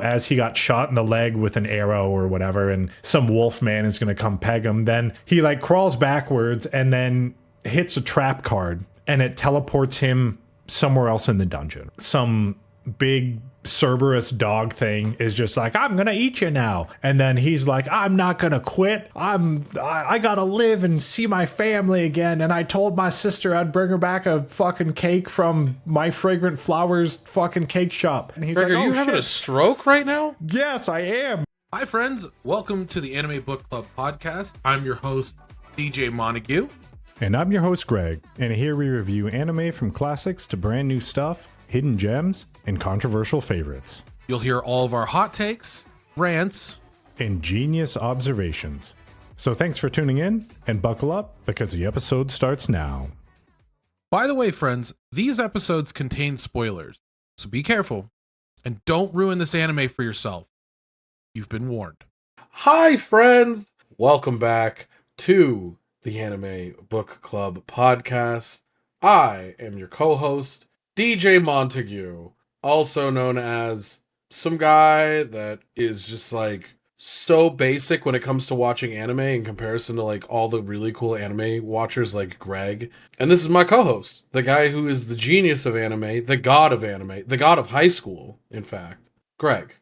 as he got shot in the leg with an arrow or whatever, and some wolf man is going to come peg him. Then he like crawls backwards and then hits a trap card, and it teleports him somewhere else in the dungeon. Some big Cerberus dog thing is just like, I'm gonna eat you now. And then he's like, I'm not gonna quit. I gotta live and see my family again. And I told my sister I'd bring her back a fucking cake from my Fragrant Flowers fucking cake shop. And he's Greg, like, are you having a stroke right now? Yes, I am. Hi friends, welcome to the Anime Book Club podcast. I'm your host, DJ Montague. And I'm your host, Greg. And here we review anime from classics to brand new stuff, hidden gems, and controversial favorites. You'll hear all of our hot takes, rants, and genius observations. So thanks for tuning in, and buckle up because the episode starts now. By the way, friends, these episodes contain spoilers, so be careful and don't ruin this anime for yourself. You've been warned. Hi friends, welcome back to the Anime Book Club podcast. I am your co-host, DJ Montague, also known as some guy that is just like so basic when it comes to watching anime in comparison to like all the really cool anime watchers like Greg. And this is my co-host, the guy who is the genius of anime, the god of high school, in fact. Greg,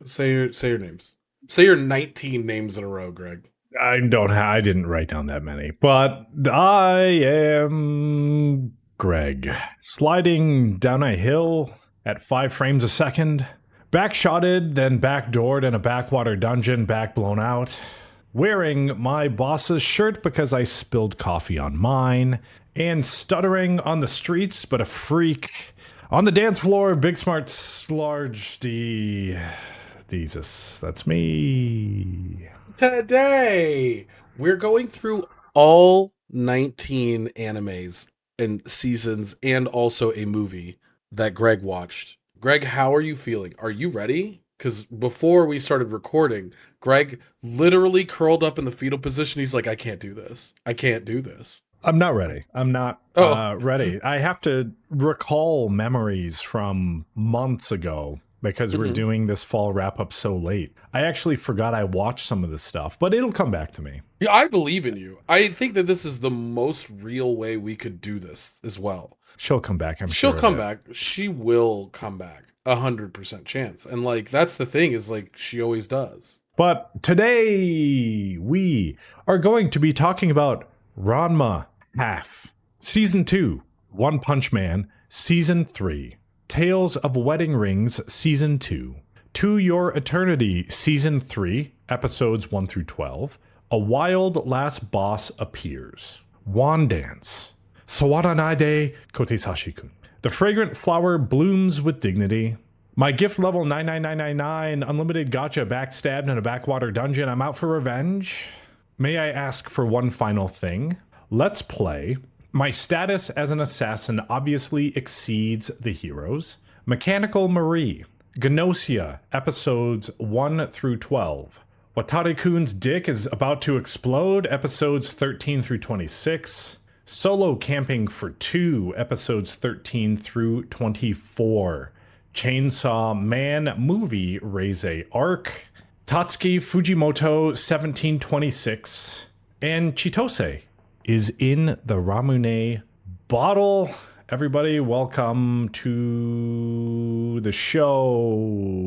say your names. Say your 19 names in a row, Greg. I didn't write down that many, but I am Greg, sliding down a hill at 5 frames a second, backshotted, then backdoored in a backwater dungeon, back blown out, wearing my boss's shirt because I spilled coffee on mine, and stuttering on the streets, but a freak on the dance floor, big smart large D. Jesus, that's me. Today, we're going through all 19 animes and seasons and also a movie that Greg watched. Greg, how are you feeling? Are you ready? Because before we started recording, Greg literally curled up in the fetal position. He's like, I can't do this. I can't do this. I'm not ready. I'm not ready. I have to recall memories from months ago because we're doing this fall wrap-up so late. I actually forgot I watched some of this stuff, but it'll come back to me. Yeah, I believe in you. I think that this is the most real way we could do this as well. She'll come back, I'm sure. She'll come back. She will come back. 100% chance. And like, that's the thing is like, she always does. But today we are going to be talking about Ranma Half, Season 2, One Punch Man, Season 3, Tales of Wedding Rings, Season 2, To Your Eternity, Season 3, Episodes 1 through 12, A Wild Last Boss Appears, Wandance, Sawaranaide, Kotesashi-Kun, The Fragrant Flower Blooms with Dignity, My Gift Level 99999, Unlimited Gacha Backstabbed in a Backwater Dungeon, I'm Out for Revenge. May I ask for one final thing? Let's play. My status as an assassin obviously exceeds the heroes. Mechanical Marie. Gnosia, episodes 1 through 12. Watari-kun's dick is about to explode, episodes 13 through 26. Solo Camping for 2, episodes 13 through 24. Chainsaw Man movie, Reze arc. Tatsuki Fujimoto 1726. And Chitose is in the Ramune bottle. Everybody, welcome to the show.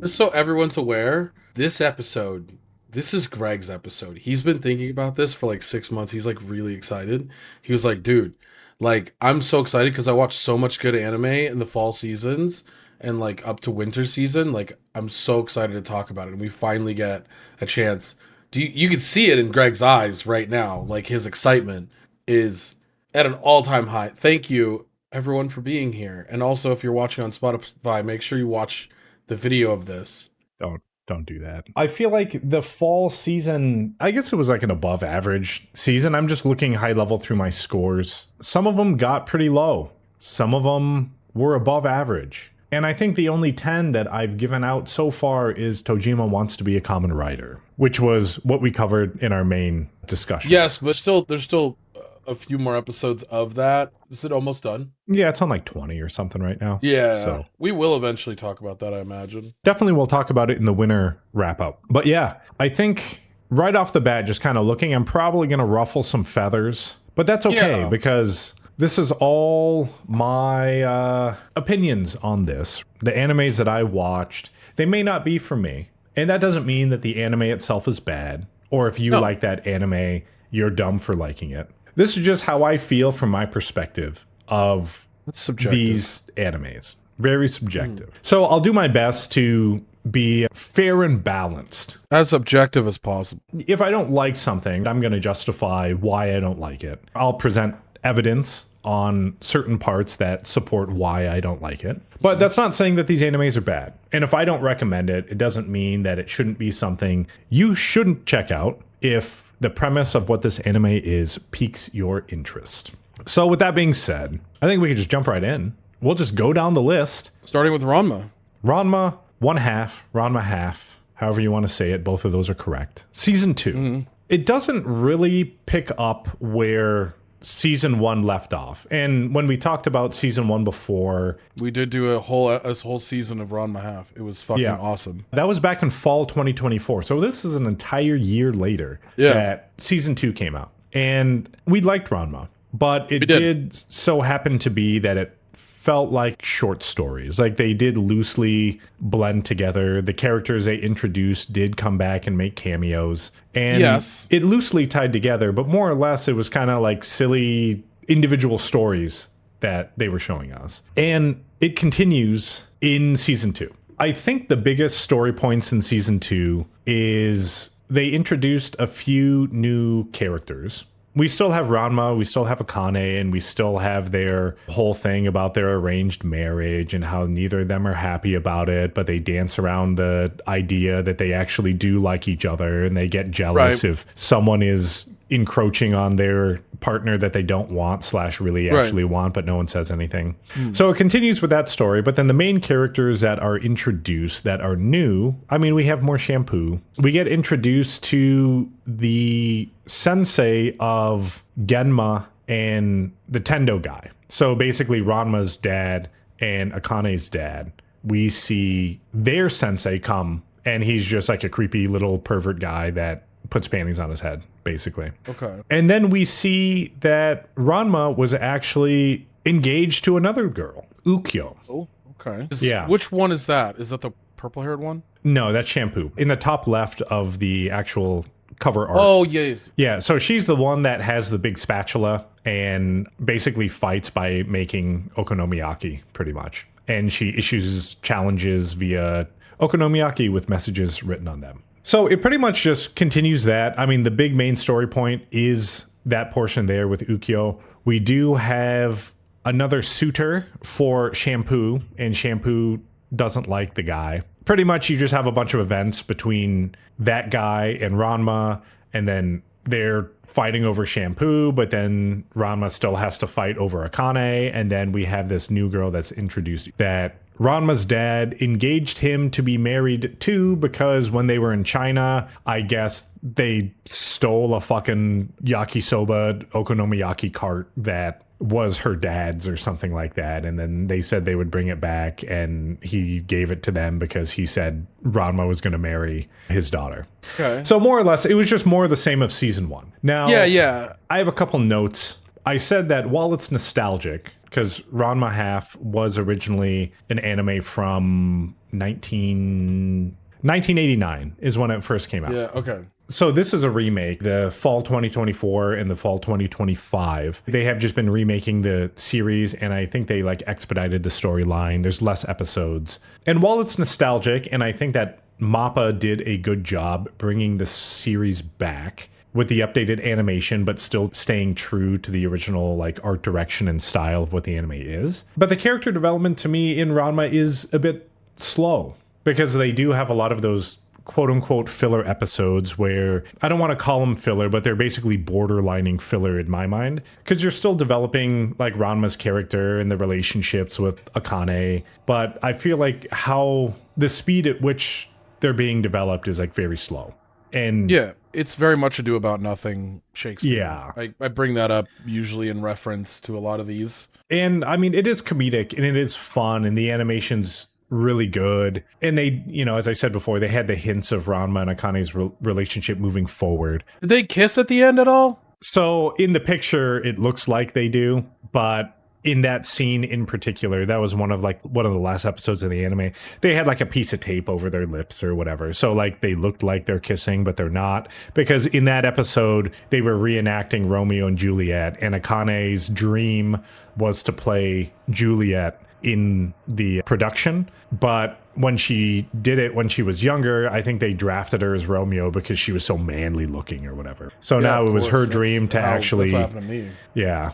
Just so everyone's aware, this is Greg's episode. He's been thinking about this for like 6 months. He's like really excited. He was like, dude, like I'm so excited because I watched so much good anime in the fall seasons and like up to winter season. Like I'm so excited to talk about it. And we finally get a chance. You can see it in Greg's eyes right now. Like his excitement is at an all-time high. Thank you, everyone, for being here. And also, if you're watching on Spotify, make sure you watch the video of this. Don't do that. I feel like the fall season, I guess it was like an above average season. I'm just looking high level through my scores. Some of them got pretty low. Some of them were above average. And I think the only 10 that I've given out so far is Tojima Wants to Be a Kamen Rider, which was what we covered in our main discussion. Yes, but there's still a few more episodes of that. Is it almost done? Yeah, it's on like 20 or something right now. Yeah. So we will eventually talk about that, I imagine. definitely we'll talk about it in the winter wrap up. But yeah, I think right off the bat, just kind of looking, I'm probably going to ruffle some feathers. But that's okay because this is all my opinions on this. The animes that I watched, they may not be for me. And that doesn't mean that the anime itself is bad. Or if you like that anime, you're dumb for liking it. This is just how I feel from my perspective of these animes. Very subjective. So I'll do my best to be fair and balanced. As objective as possible. If I don't like something, I'm going to justify why I don't like it. I'll present evidence on certain parts that support why I don't like it. But that's not saying that these animes are bad. And if I don't recommend it, it doesn't mean that it shouldn't be something you shouldn't check out if the premise of what this anime is piques your interest. So with that being said, I think we can just jump right in. We'll just go down the list. Starting with Ranma. Ranma 1/2, Ranma half, however you want to say it, both of those are correct. Season 2. It doesn't really pick up where season 1 left off. And when we talked about season 1 before, we did do a whole season of Ranma half. It was fucking awesome. That was back in fall 2024. So this is an entire year later that season 2 came out. And we liked Ranma, but it did so happen to be that it felt like short stories. Like they did loosely blend together. The characters they introduced did come back and make cameos. And it loosely tied together, but more or less it was kind of like silly individual stories that they were showing us. And it continues in season 2. I think the biggest story points in season 2 is they introduced a few new characters. We still have Ranma, we still have Akane, and we still have their whole thing about their arranged marriage and how neither of them are happy about it, but they dance around the idea that they actually do like each other and they get jealous if someone is encroaching on their partner that they don't want / really actually want, but no one says anything. So it continues with that story, but then the main characters that are introduced that are new, I mean, we have more shampoo. We get introduced to the sensei of Genma and the Tendo guy. So basically Ranma's dad and Akane's dad. We see their sensei come, and he's just like a creepy little pervert guy that puts panties on his head, basically. Okay. And then we see that Ranma was actually engaged to another girl, Ukyo. Oh, okay. Yeah. Which one is that? Is that the purple-haired one? No, that's Shampoo. In the top left of the actual cover art. Oh, yes. Yeah, so she's the one that has the big spatula and basically fights by making okonomiyaki, pretty much. And she issues challenges via okonomiyaki with messages written on them. So it pretty much just continues that. I mean, the big main story point is that portion there with Ukyo. We do have another suitor for Shampoo, and Shampoo doesn't like the guy. Pretty much you just have a bunch of events between that guy and Ranma, and then they're fighting over Shampoo, but then Ranma still has to fight over Akane, and then we have this new girl that's introduced that Ranma's dad engaged him to be married to because when they were in China, I guess they stole a fucking yakisoba okonomiyaki cart that was her dad's or something like that. And then they said they would bring it back, and he gave it to them because he said Ranma was going to marry his daughter. Okay. So more or less, it was just more of the same of season 1. Now, Yeah. I have a couple notes. I said that while it's nostalgic, because Ranma half was originally an anime from 1989 is when it first came out. Yeah, okay. So this is a remake, the fall 2024 and the fall 2025. They have just been remaking the series, and I think they like expedited the storyline. There's less episodes. And while it's nostalgic, and I think that MAPPA did a good job bringing the series back with the updated animation, but still staying true to the original like art direction and style of what the anime is. But the character development to me in Ranma is a bit slow, because they do have a lot of those quote-unquote filler episodes where I don't want to call them filler, but they're basically borderlining filler in my mind, because you're still developing like Ranma's character and the relationships with Akane, but I feel like how the speed at which they're being developed is like very slow. And Yeah, it's very much ado about nothing Shakespeare. Yeah. I bring that up usually in reference to a lot of these. And I mean, it is comedic and it is fun, and the animation's really good. And they, as I said before, they had the hints of Ranma and Akane's relationship moving forward. Did they kiss at the end at all? So in the picture, it looks like they do, but in that scene in particular, that was one of the last episodes of the anime. They had like a piece of tape over their lips or whatever. So like they looked like they're kissing, but they're not. Because in that episode, they were reenacting Romeo and Juliet, and Akane's dream was to play Juliet in the production. But when she did it when she was younger, I think they drafted her as Romeo because she was so manly looking or whatever. So now it was her dream to actually. That's what happened to me. Yeah.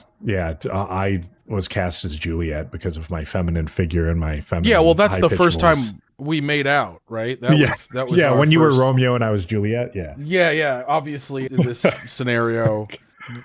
I was cast as Juliet because of my feminine figure and my feminine. Yeah, well, that's the first voice. time we made out, right? That was our when you were first- Romeo and I was Juliet. Yeah. Yeah. Obviously, in this scenario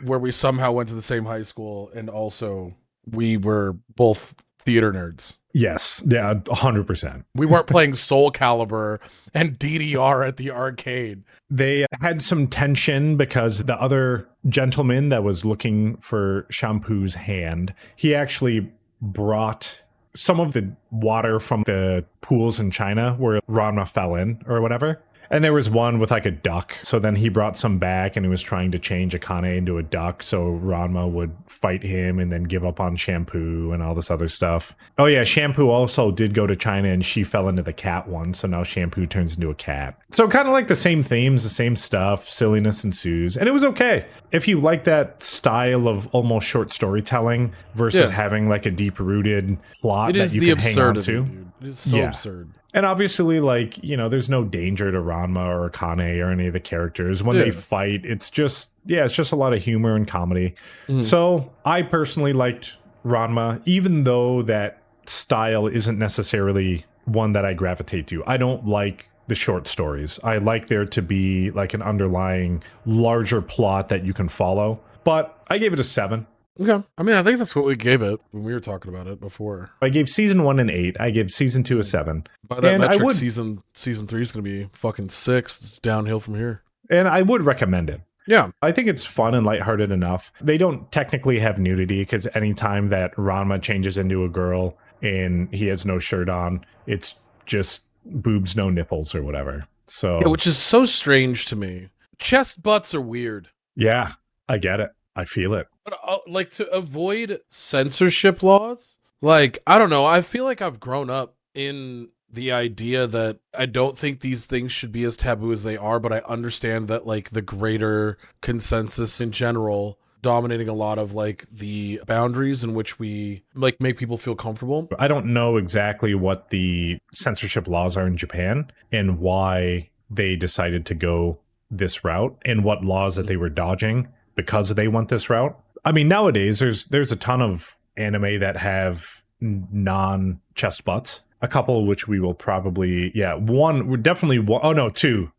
where we somehow went to the same high school, and also we were both theater nerds. Yes. Yeah. 100%. We weren't playing Soul Calibur and DDR at the arcade. They had some tension because the other gentleman that was looking for Shampoo's hand, he actually brought some of the water from the pools in China where Ranma fell in or whatever. And there was one with like a duck. So then he brought some back and he was trying to change Akane into a duck so Ranma would fight him and then give up on Shampoo and all this other stuff. Oh yeah, Shampoo also did go to China and she fell into the cat one. So now Shampoo turns into a cat. So kind of like the same themes, the same stuff, silliness ensues. And it was okay. If you like that style of almost short storytelling versus having like a deep rooted plot that you can hang on to. Dude. It is so absurd. And obviously, like, there's no danger to Ranma or Akane or any of the characters. When they fight, it's just a lot of humor and comedy. So I personally liked Ranma, even though that style isn't necessarily one that I gravitate to. I don't like the short stories. I like there to be like an underlying larger plot that you can follow. But I gave it a 7. Okay. I mean, I think that's what we gave it when we were talking about it before. I gave season 1 an 8. I gave season 2 a 7. By that metric, season 3 is going to be fucking 6. It's downhill from here. And I would recommend it. Yeah. I think it's fun and lighthearted enough. They don't technically have nudity because anytime that Ranma changes into a girl and he has no shirt on, it's just boobs, no nipples or whatever. So yeah, which is so strange to me. Chest butts are weird. Yeah, I get it. I feel it. But like, to avoid censorship laws, like, I don't know. I feel like I've grown up in the idea that I don't think these things should be as taboo as they are, but I understand that like the greater consensus in general dominating a lot of like the boundaries in which we like make people feel comfortable. I don't know exactly what the censorship laws are in Japan and why they decided to go this route and what laws that they were dodging because they went this route. I mean, nowadays there's a ton of anime that have non-chest butts. A couple which we will probably, two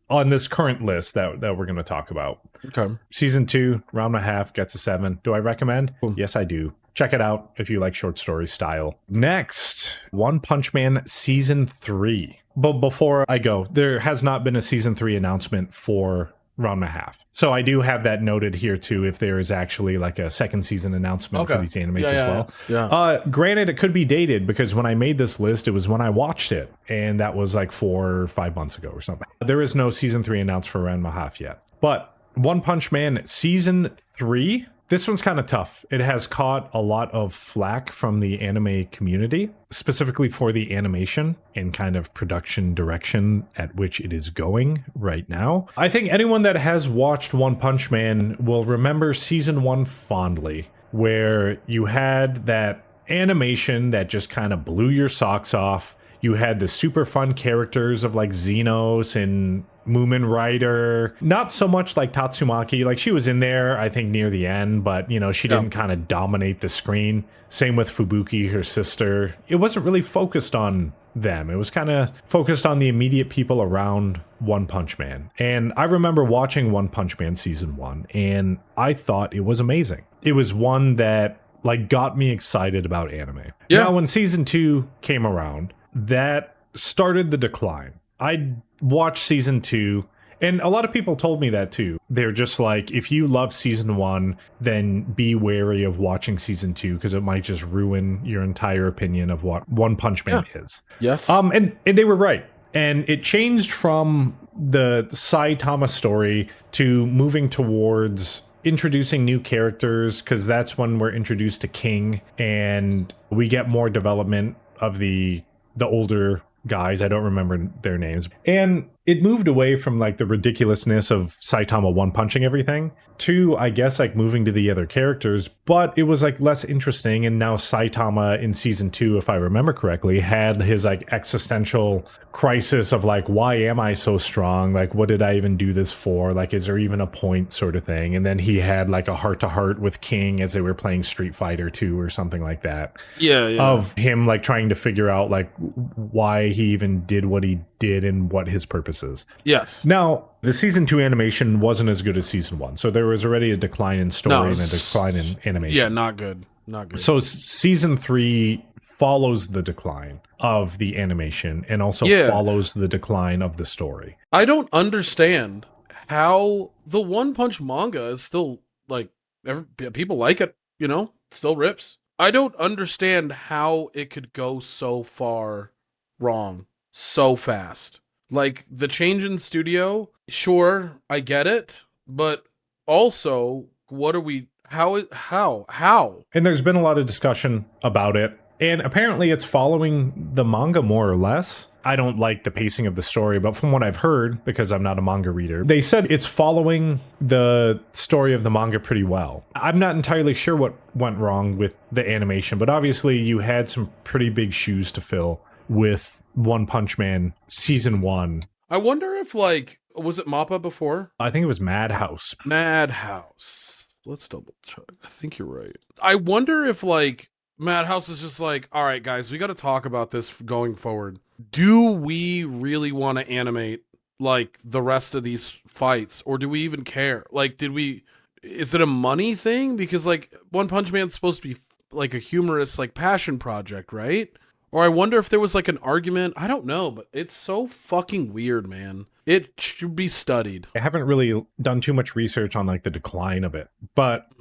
on this current list that we're going to talk about. Okay. Season 2, Ranma Half gets a 7. Do I recommend? Yes, I do. Check it out if you like short story style. Next, One Punch Man Season 3. But before I go, there has not been a Season 3 announcement for Ranma Half. So I do have that noted here too if there is actually like a second season announcement for these animes as well. Yeah. Granted, it could be dated because when I made this list, it was when I watched it. And that was like 4 or 5 months ago or something. There is no Season 3 announced for Ranma Half yet. But One Punch Man Season 3... this one's kind of tough. It has caught a lot of flack from the anime community, specifically for the animation and kind of production direction at which it is going right now. I think anyone that has watched One Punch Man will remember Season 1 fondly, where you had that animation that just kind of blew your socks off. You had the super fun characters of like Xenos and Moomin Rider. Not so much like Tatsumaki. Like she was in there, I think, near the end, but she didn't kind of dominate the screen. Same with Fubuki, her sister. It wasn't really focused on them. It was kind of focused on the immediate people around One Punch Man. And I remember watching One Punch Man Season 1, and I thought it was amazing. It was one that like got me excited about anime. Yeah. Now, when Season 2 came around, that started the decline. I watched Season 2 And a lot of people told me that too. They're just like, if you love season 1, then be wary of watching season 2 because it might just ruin your entire opinion of what One Punch Man is. Yes. And they were right. And it changed from the Saitama story to moving towards introducing new characters, because that's when we're introduced to King and we get more development of the older guys. I don't remember their names. And it moved away from like the ridiculousness of Saitama one punching everything to, I guess, like moving to the other characters, but it was like less interesting. And now Saitama in season 2, if I remember correctly, had his like existential crisis of like, why am I so strong? Like, what did I even do this for? Like, is there even a point, sort of thing? And then he had like a heart to heart with King as they were playing Street Fighter 2 or something like that. Yeah. Of him like trying to figure out like why he even did what he did and what his purpose is. Yes. Now, the season 2 animation wasn't as good as season 1, so there was already a decline in story and a decline in animation. Yeah, not good. Not good. So season 3 follows the decline of the animation and also follows the decline of the story. I don't understand how the One Punch manga is still like people like it, you know, still rips. I don't understand how it could go so far wrong so fast. Like the change in studio, sure, I get it, but also what are we how? And there's been a lot of discussion about it. And apparently it's following the manga more or less. I don't like the pacing of the story, but from what I've heard, because I'm not a manga reader, they said it's following the story of the manga pretty well. I'm not entirely sure what went wrong with the animation, but obviously you had some pretty big shoes to fill with One Punch Man season 1. I wonder if like, was it Mappa before? I think it was Madhouse. Madhouse. Let's double check. I think you're right. I wonder if like Madhouse is just like, all right, guys, we got to talk about this going forward. Do we really want to animate like the rest of these fights, or do we even care? Like, is it a money thing? Because like One Punch Man's supposed to be like a humorous, like passion project, right? Or I wonder if there was like an argument. I don't know, but it's so fucking weird, man. It should be studied. I haven't really done too much research on like the decline of it, but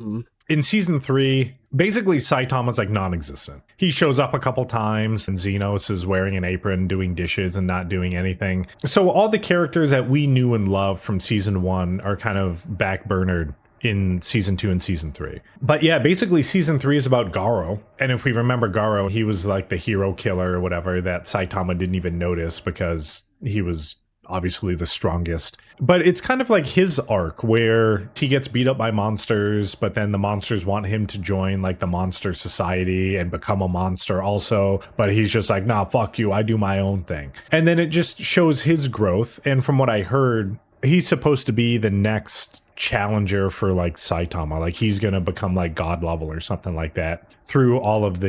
in season 3, basically Saitama's like non-existent. He shows up a couple times and Xenos is wearing an apron, doing dishes and not doing anything. So all the characters that we knew and loved from season 1 are kind of backburnered in season 2 and season 3. But yeah, basically season 3 is about Garo. And if we remember Garo, he was like the hero killer or whatever that Saitama didn't even notice because he was obviously the strongest. But it's kind of like his arc where he gets beat up by monsters, but then the monsters want him to join like the monster society and become a monster also. But he's just like, nah, fuck you, I do my own thing. And then it just shows his growth. And from what I heard, he's supposed to be the next challenger for like Saitama. Like he's gonna become like god level or something like that through all of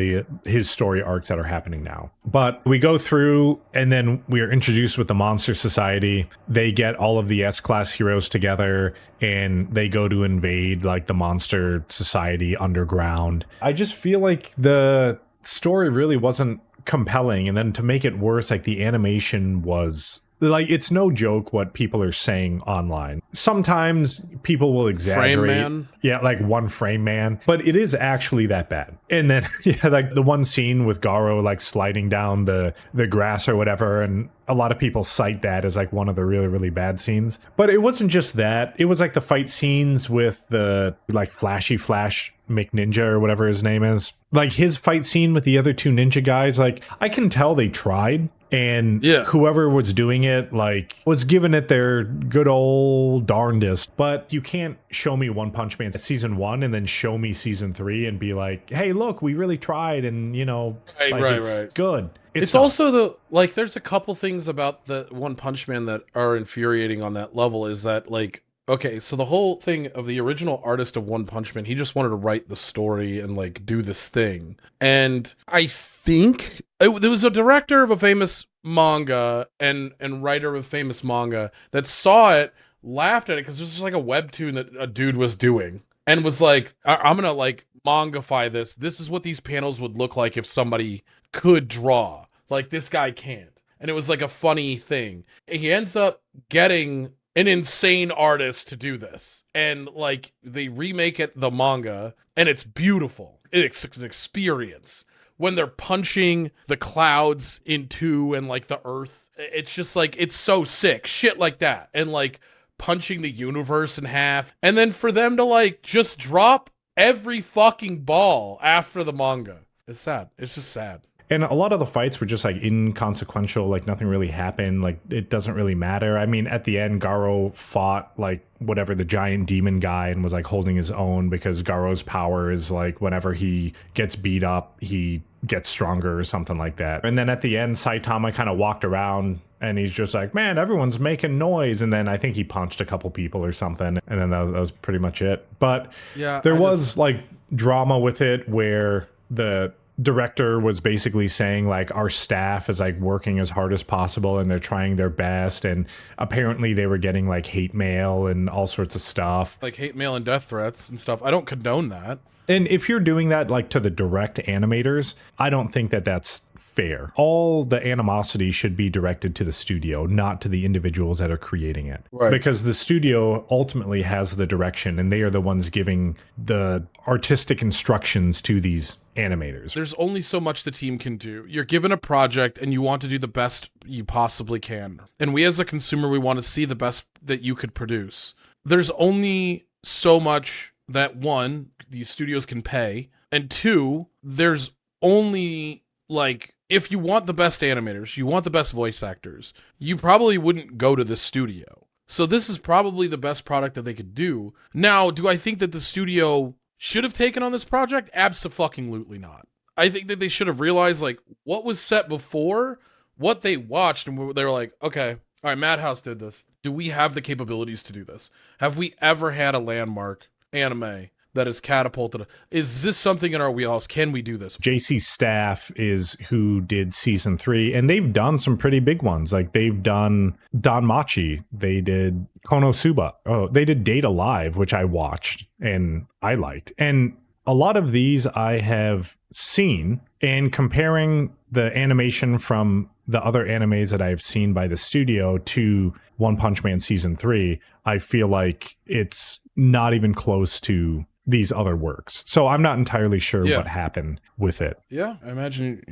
his story arcs that are happening now. But we go through and then we are introduced with the Monster Society. They get all of the S-class heroes together and they go to invade like the Monster Society underground. I just feel like the story really wasn't compelling, and then to make it worse, like the animation was like, it's no joke what people are saying online. Sometimes people will exaggerate. Frame man? Yeah, like one frame man. But it is actually that bad. And then, yeah, like the one scene with Garo, like sliding down the grass or whatever. And a lot of people cite that as like one of the really, really bad scenes. But it wasn't just that. It was like the fight scenes with the like Flashy Flash McNinja or whatever his name is. Like his fight scene with the other two ninja guys. Like I can tell they tried. And whoever was doing it, like, was giving it their good old darndest. But you can't show me One Punch Man season 1 and then show me season 3 and be like, hey, look, we really tried, and, you know, it's good. It's also there's a couple things about the One Punch Man that are infuriating on that level, is that, like, okay, so the whole thing of the original artist of One Punch Man, he just wanted to write the story and, like, do this thing. And I think there was a director of a famous manga and writer of a famous manga that saw it, laughed at it, because this is like a webtoon that a dude was doing, and was like, I'm gonna, like, mangafy this. This is what these panels would look like if somebody could draw. Like, this guy can't. And it was, like, a funny thing. He ends up getting an insane artist to do this. And like they remake it, the manga, and it's beautiful. It's an experience. When they're punching the clouds in two and like the earth, it's just like, it's so sick. Shit like that. And like punching the universe in half. And then for them to like just drop every fucking ball after the manga. It's sad. It's just sad. And a lot of the fights were just like inconsequential, like nothing really happened, like it doesn't really matter. I mean, at the end, Garo fought like whatever the giant demon guy and was like holding his own, because Garo's power is like whenever he gets beat up, he gets stronger or something like that. And then at the end, Saitama kind of walked around and he's just like, man, everyone's making noise. And then I think he punched a couple people or something. And then that was pretty much it. But yeah, there was like drama with it where the director was basically saying like our staff is like working as hard as possible and they're trying their best, and apparently they were getting like hate mail and all sorts of stuff, like hate mail and death threats and stuff. I don't condone that. And if you're doing that like to the direct animators, I don't think that that's fair. All the animosity should be directed to the studio, not to the individuals that are creating it. Right. Because the studio ultimately has the direction and they are the ones giving the artistic instructions to these animators. There's only so much the team can do. You're given a project and you want to do the best you possibly can. And we as a consumer, we want to see the best that you could produce. There's only so much that one, these studios can pay, and two, there's only like, if you want the best animators, you want the best voice actors, you probably wouldn't go to this studio. So this is probably the best product that they could do. Now, do I think that the studio should have taken on this project? Abso-fucking-lutely not. I think that they should have realized like what was set before, what they watched, and they were like, okay, all right, Madhouse did this. Do we have the capabilities to do this? Have we ever had a landmark anime that is catapulted? Is this something in our wheelhouse? Can we do this? JC Staff is who did season 3, and they've done some pretty big ones. Like they've done Danmachi, they did Konosuba, they did Data Live, which I watched and I liked. And a lot of these I have seen, and comparing the animation from the other animes that I've seen by the studio to One Punch Man season 3, I feel like it's not even close to these other works. So I'm not entirely sure what happened with it. Yeah, I imagine,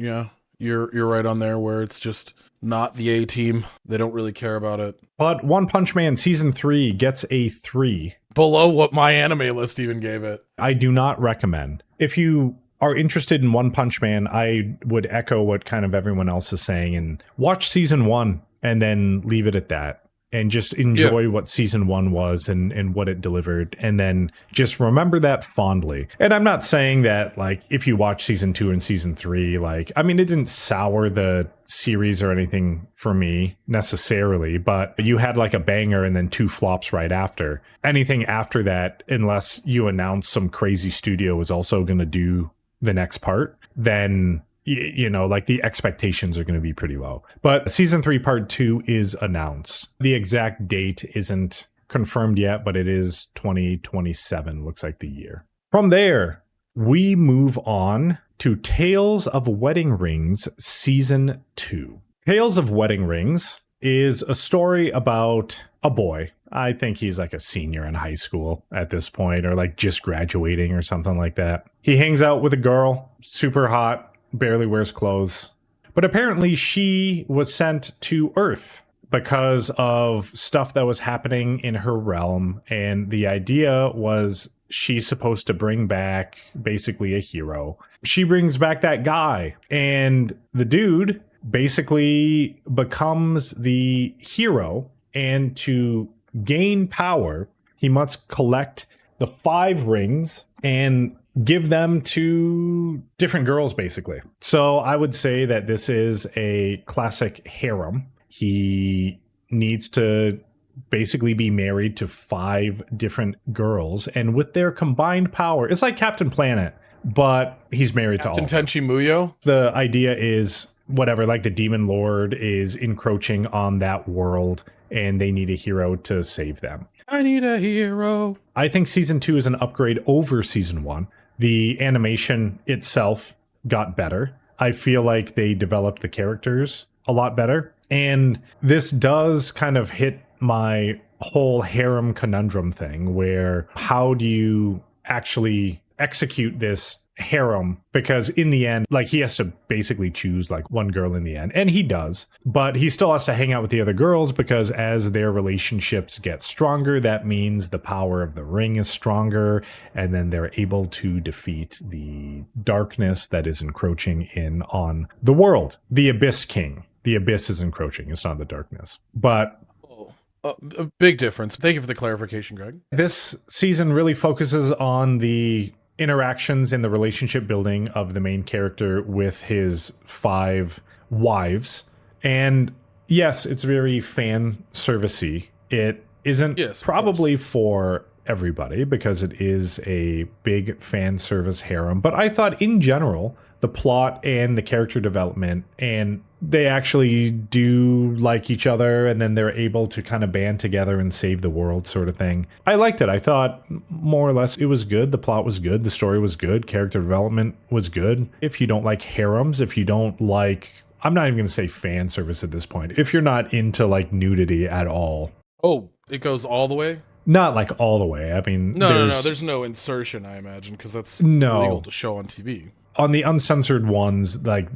you're right on there where it's just not the A team. They don't really care about it. But One Punch Man season 3 gets a 3. Below what my anime list even gave it. I do not recommend. If you are interested in One Punch Man, I would echo what kind of everyone else is saying and watch season 1 and then leave it at that. And just enjoy what season 1 was and what it delivered. And then just remember that fondly. And I'm not saying that, like, if you watch season 2 and season 3, like, I mean, it didn't sour the series or anything for me necessarily, but you had like a banger and then 2 flops right after. Anything after that, unless you announce some crazy studio is also going to do the next part, then like the expectations are going to be pretty low. But season 3 part 2 is announced. The exact date isn't confirmed yet, but it is 2027, looks like the year. From there, we move on to Tales of Wedding Rings season 2. Tales of Wedding Rings is a story about a boy. I think he's like a senior in high school at this point, or like just graduating or something like that. He hangs out with a girl, super hot, barely wears clothes. But apparently she was sent to Earth because of stuff that was happening in her realm. And the idea was she's supposed to bring back basically a hero. She brings back that guy. And the dude basically becomes the hero. And to gain power, he must collect the 5 rings and give them to different girls, basically. So I would say that this is a classic harem. He needs to basically be married to 5 different girls, and with their combined power, it's like Captain Planet, but he's married to all of them. Tenchi Muyo? The idea is whatever, like the Demon Lord is encroaching on that world, and they need a hero to save them. I need a hero. I think season 2 is an upgrade over season 1. The animation itself got better. I feel like they developed the characters a lot better. And this does kind of hit my whole harem conundrum thing where how do you actually execute this harem, because in the end, like, he has to basically choose like one girl in the end, and he does, but he still has to hang out with the other girls because as their relationships get stronger, that means the power of the ring is stronger, and then they're able to defeat the darkness that is encroaching in on the world. The Abyss King. The Abyss is encroaching, it's not the darkness. But a big difference. Thank you for the clarification, Greg. this season really focuses on the interactions and the relationship building of the main character with his 5 wives. And yes, it's very fan servicey. It isn't probably for everybody because it is a big fan service harem. But I thought in general, the plot and the character development, and they actually do like each other, and then they're able to kind of band together and save the world sort of thing. I liked it. I thought more or less it was good. The plot was good. The story was good. Character development was good. If you don't like harems, if you don't like, I'm not even going to say fan service at this point, if you're not into like nudity at all. Oh, it goes all the way? Not like all the way. I mean, no. There's no insertion, I imagine, because that's illegal to show on TV. On the uncensored ones, like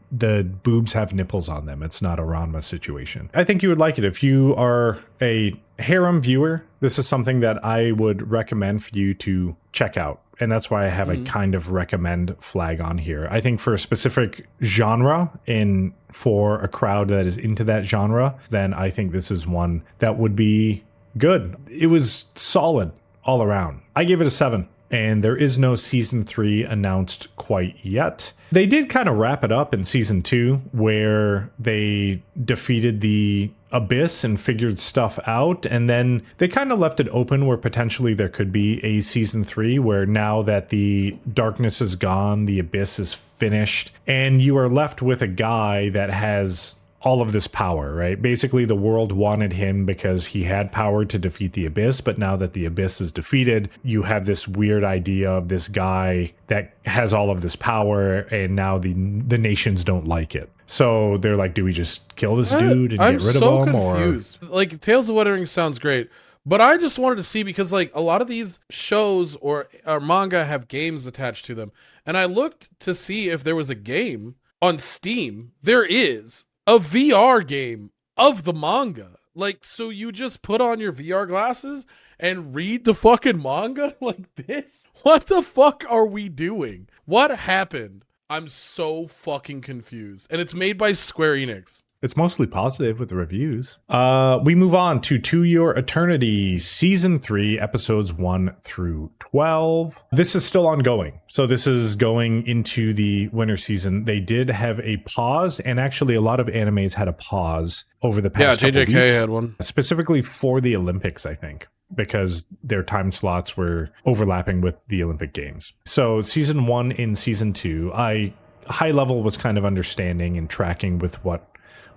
the boobs have nipples on them. It's not a Ranma situation. I think you would like it. If you are a harem viewer, this is something that I would recommend for you to check out. And that's why I have a kind of recommend flag on here. I think for a specific genre and for a crowd that is into that genre, then I think this is one that would be good. It was solid all around. I gave it a 7. And there is no season 3 announced quite yet. They did kind of wrap it up in season 2, where they defeated the Abyss and figured stuff out. And then they kind of left it open where potentially there could be a season 3, where now that the darkness is gone, the Abyss is finished, and you are left with a guy that has all of this power, right? Basically, the world wanted him because he had power to defeat the Abyss, but now that the Abyss is defeated, you have this weird idea of this guy that has all of this power, and now the nations don't like it. So they're like, do we just kill this dude and get rid of him? I'm confused. Like, Tales of Weathering sounds great, but I just wanted to see, because like a lot of these shows or manga have games attached to them, and I looked to see if there was a game on Steam. There is a VR game of the manga. Like, so you just put on your VR glasses and read the fucking manga like this? What the fuck are we doing? What happened? I'm so fucking confused. And it's made by Square Enix. It's mostly positive with the reviews. We move on to Your Eternity, Season 3, Episodes 1 through 12. This is still ongoing. So this is going into the winter season. They did have a pause, and actually a lot of animes had a pause over the past couple JJK weeks, had one. specifically for the Olympics, I think, because their time slots were overlapping with the Olympic Games. So Season 1 and Season 2, I high level was kind of understanding and tracking with what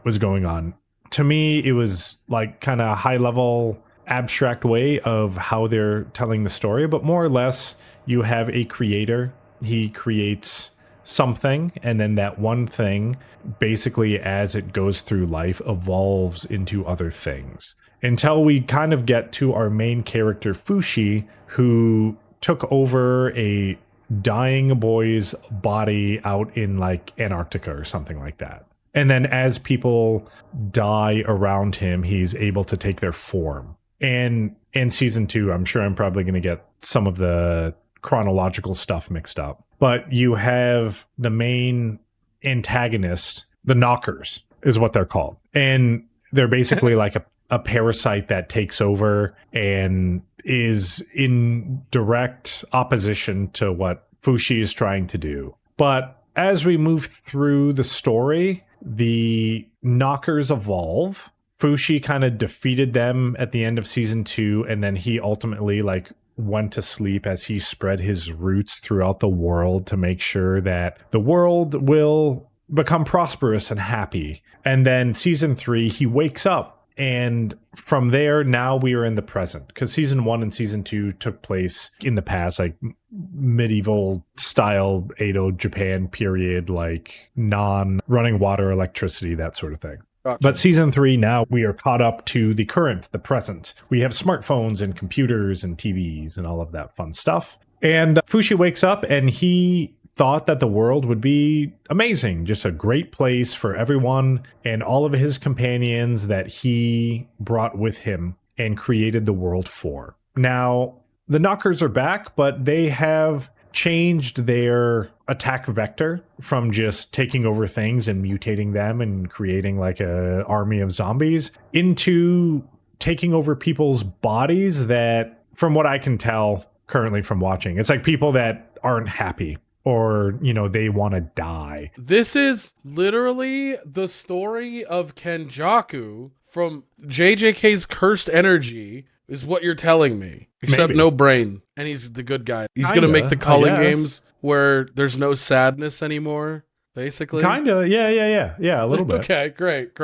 was going on. To me, it was like kind of high level abstract way of how they're telling the story, but more or less you have a creator. He creates something, and then that one thing basically as it goes through life evolves into other things until we kind of get to our main character Fushi, who took over a dying boy's body out in like Antarctica or something like that. And then as people die around him, he's able to take their form. And in season 2, I'm sure I'm probably going to get some of the chronological stuff mixed up. But you have the main antagonist, the Knockers is what they're called. And they're basically like a parasite that takes over and is in direct opposition to what Fushi is trying to do. But as we move through the story, the Knockers evolve. Fushi kind of defeated them at the end of season 2, and then he ultimately like went to sleep as he spread his roots throughout the world to make sure that the world will become prosperous and happy. And then season 3, he wakes up. And from there, now we are in the present, because season 1 and season 2 took place in the past, like medieval style Edo Japan period, like non-running water, electricity, that sort of thing. Gotcha. But season 3, now we are caught up to the current, the present. We have smartphones and computers and TVs and all of that fun stuff. And Fushi wakes up and he thought that the world would be amazing, just a great place for everyone and all of his companions that he brought with him and created the world for. Now, the Knockers are back, but they have changed their attack vector from just taking over things and mutating them and creating like a army of zombies into taking over people's bodies that, from what I can tell currently from watching, it's like people that aren't happy or, you know, they want to die. This is literally the story of Kenjaku from JJK's Cursed Energy, is what you're telling me. Except Maybe. no brain, and he's the good guy. He's Kinda, gonna make the I culling guess. games where there's no sadness anymore, basically. Kinda, yeah, a little bit. Okay, great.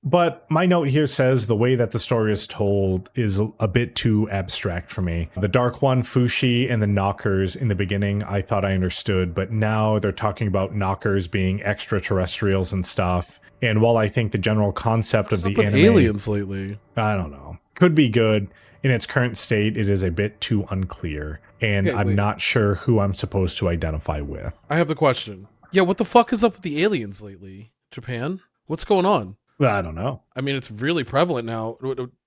But my note here says the way that the story is told is a bit too abstract for me. The Dark One, Fushi, and the Knockers in the beginning, I thought I understood, but now they're talking about Knockers being extraterrestrials and stuff. And while I think the general concept of the anime, aliens lately, I don't know, could be good, in its current state, it is a bit too unclear. And Okay, I'm wait. not sure who I'm supposed to identify with. I have the question. Yeah, what the fuck is up with the aliens lately? Japan? What's going on? Well, I don't know. I mean, it's really prevalent now.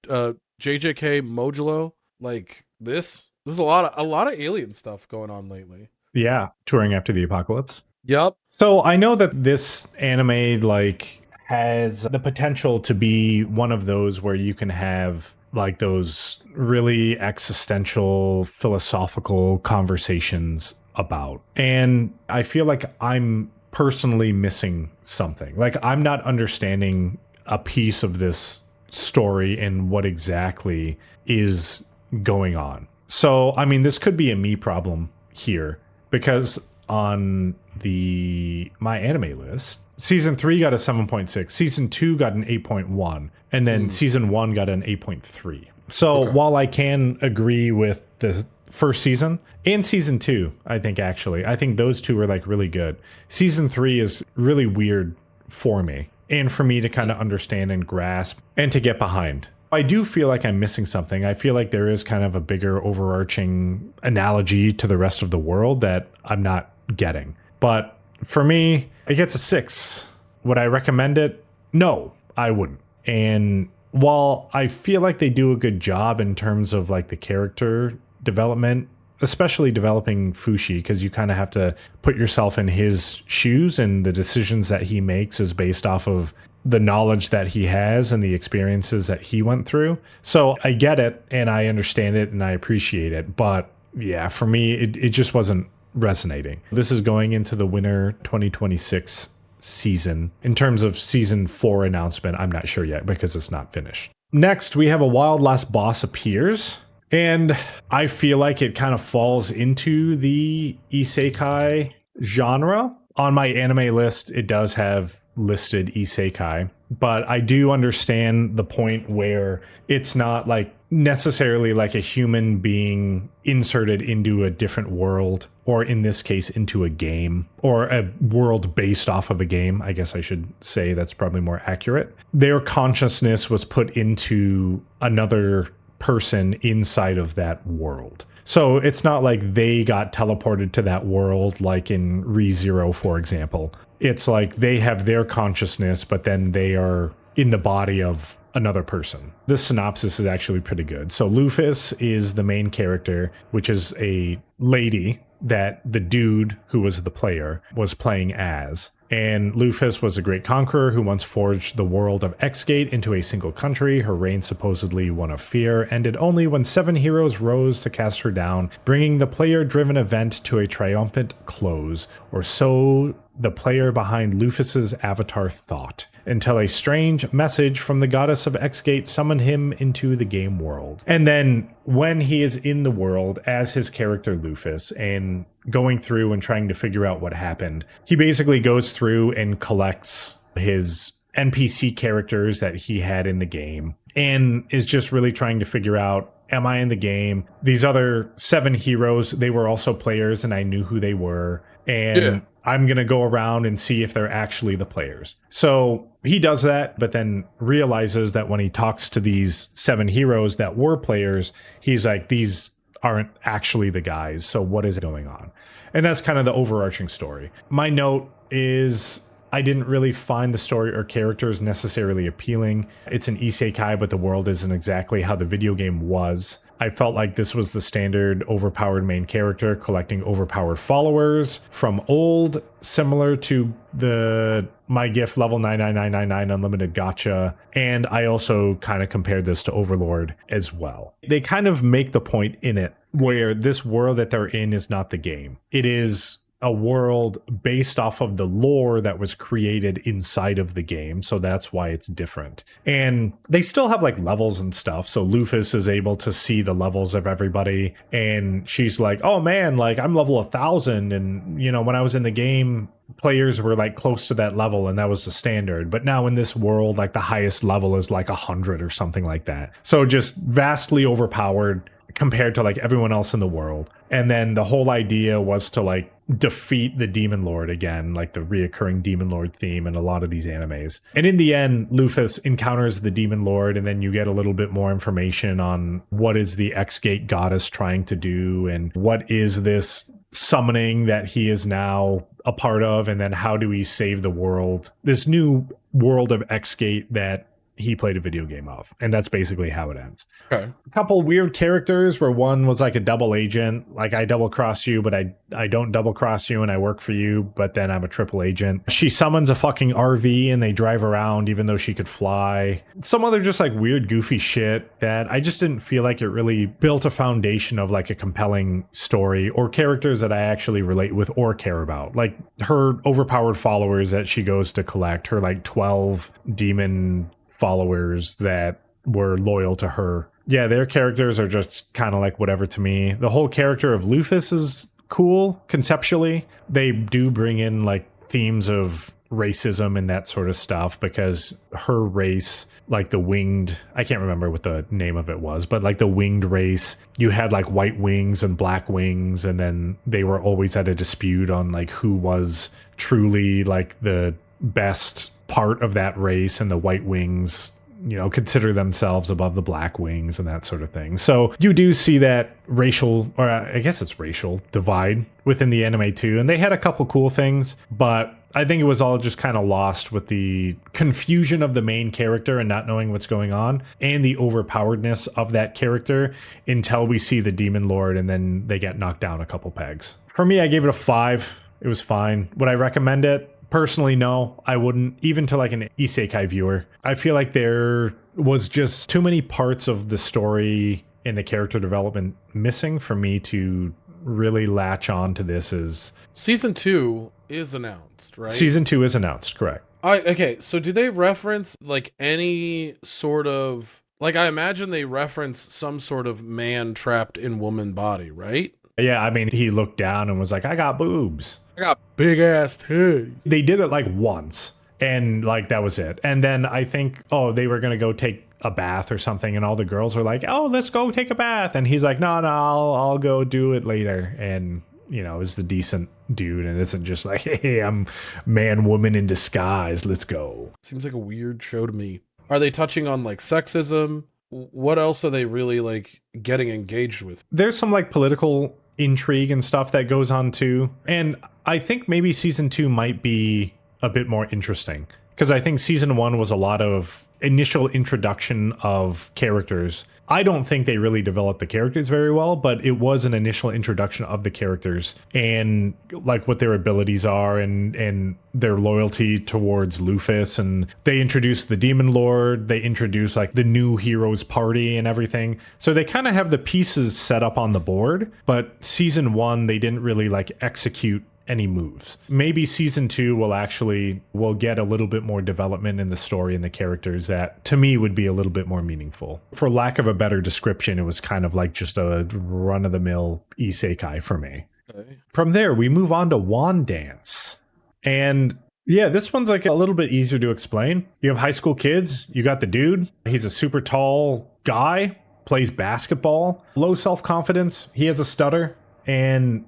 JJK Modulo, like this. There's a lot of alien stuff going on lately. Yeah, touring after the apocalypse. Yep. So I know that this anime like has the potential to be one of those where you can have like those really existential philosophical conversations about. And I feel like I'm personally missing something. Like I'm not understanding a piece of this story and what exactly is going on. So, I mean, this could be a me problem here because on the my anime list, season 3 got a 7.6, season 2 got an 8.1, and then season 1 got an 8.3. So while I can agree with the first season and season 2, I think those two are like really good. Season 3 is really weird for me and for me to kind of understand and grasp and to get behind. I do feel like I'm missing something. I feel like there is kind of a bigger overarching analogy to the rest of the world that I'm not getting. But for me, it gets a 6. Would I recommend it? No, I wouldn't. And while I feel like they do a good job in terms of like the character development, especially developing Fushi, because you kind of have to put yourself in his shoes, and the decisions that he makes is based off of the knowledge that he has and the experiences that he went through. So I get it and I understand it and I appreciate it. But yeah, for me, it just wasn't resonating. This is going into the winter 2026 season. In terms of season 4 announcement, I'm not sure yet because it's not finished. Next, we have a wild last boss appears. And I feel like it kind of falls into the isekai genre. On my anime list, it does have listed isekai, but I do understand the point where it's not like necessarily like a human being inserted into a different world, or in this case into a game, or a world based off of a game. I guess I should say that's probably more accurate. Their consciousness was put into another person inside of that world. So it's not like they got teleported to that world like in ReZero, for example. It's like they have their consciousness, but then they are in the body of another person. This synopsis is actually pretty good. So Lufus is the main character, which is a lady that the dude who was the player was playing as. And Lufus was a great conqueror who once forged the world of X-Gate into a single country. Her reign, supposedly one of fear, ended only when 7 heroes rose to cast her down, bringing the player-driven event to a triumphant close, or so the player behind Lufus's avatar thought, until a strange message from the goddess of X-Gate summoned him into the game world. And then when he is in the world as his character Lufus and going through and trying to figure out what happened, he basically goes through and collects his NPC characters that he had in the game and is just really trying to figure out, am I in the game? These other 7 heroes, they were also players and I knew who they were. And I'm going to go around and see if they're actually the players. So he does that, but then realizes that when he talks to these 7 heroes that were players, he's like, these aren't actually the guys. So what is going on? And that's kind of the overarching story. My note is I didn't really find the story or characters necessarily appealing. It's an isekai, but the world isn't exactly how the video game was. I felt like this was the standard overpowered main character collecting overpowered followers from old, similar to the My Gift level 99999 unlimited gacha. And I also kind of compared this to Overlord as well. They kind of make the point in it where this world that they're in is not the game. It is a world based off of the lore that was created inside of the game, so that's why it's different. And they still have like levels and stuff, so Lufus is able to see the levels of everybody, and she's like, oh man, like I'm level 1,000, and you know, when I was in the game, players were like close to that level and that was the standard, but now in this world, like the highest level is like 100 or something like that. So just vastly overpowered compared to like everyone else in the world. And then the whole idea was to like defeat the Demon Lord again, like the reoccurring Demon Lord theme in a lot of these animes. And in the end, Lufus encounters the Demon Lord, and then you get a little bit more information on what is the X-Gate goddess trying to do, and what is this summoning that he is now a part of, and then how do we save the world, this new world of X-Gate that he played a video game of. And that's basically how it ends. Okay. A couple weird characters where one was like a double agent, like I double cross you, but I don't double cross you and I work for you, but then I'm a triple agent. She summons a fucking RV and they drive around even though she could fly. Some other just like weird goofy shit that I just didn't feel like it really built a foundation of like a compelling story or characters that I actually relate with or care about. Like her overpowered followers that she goes to collect, her like 12 demon followers that were loyal to her. Yeah, their characters are just kind of like whatever to me. The whole character of Lufus is cool conceptually. They do bring in like themes of racism and that sort of stuff because her race, like the winged, I can't remember what the name of it was, but like the winged race, you had like white wings and black wings, and then they were always at a dispute on like who was truly like the best part of that race, and the white wings, you know, consider themselves above the black wings and that sort of thing. So you do see that racial, or I guess it's racial divide within the anime too. And they had a couple cool things, but I think it was all just kind of lost with the confusion of the main character and not knowing what's going on, and the overpoweredness of that character until we see the Demon Lord and then they get knocked down a couple pegs. For me, I gave it a 5. It was fine. Would I recommend it? Personally, no, I wouldn't, even to like an isekai viewer. I feel like there was just too many parts of the story and the character development missing for me to really latch on to this. As Season 2 is announced, right? Season 2 is announced, correct. Okay, so do they reference like any sort of, like I imagine they reference some sort of man trapped in woman body, right? Yeah, I mean, he looked down and was like, I got boobs. I got big ass titties. They did it like once, and like that was it. And then I think, oh, they were gonna go take a bath or something, and all the girls are like, oh, let's go take a bath, and he's like, no, I'll go do it later. And you know, is the decent dude and isn't just like, hey, I'm man woman in disguise, let's go. Seems like a weird show to me. Are they touching on like sexism? What else are they really like getting engaged with? There's some like political intrigue and stuff that goes on too, and I think maybe season 2 might be a bit more interesting, because I think season 1 was a lot of initial introduction of characters. I don't think they really developed the characters very well, but it was an initial introduction of the characters and like what their abilities are and their loyalty towards Lufus. And they introduced the Demon Lord, they introduced like the new heroes party and everything. So they kind of have the pieces set up on the board, but season 1, they didn't really like execute any moves. Maybe season 2 will get a little bit more development in the story and the characters that to me would be a little bit more meaningful. For lack of a better description, it was kind of like just a run-of-the-mill isekai for me. Okay. From there, we move on to Wandance. And yeah, this one's like a little bit easier to explain. You have high school kids, you got the dude, he's a super tall guy, plays basketball, low self-confidence, he has a stutter, and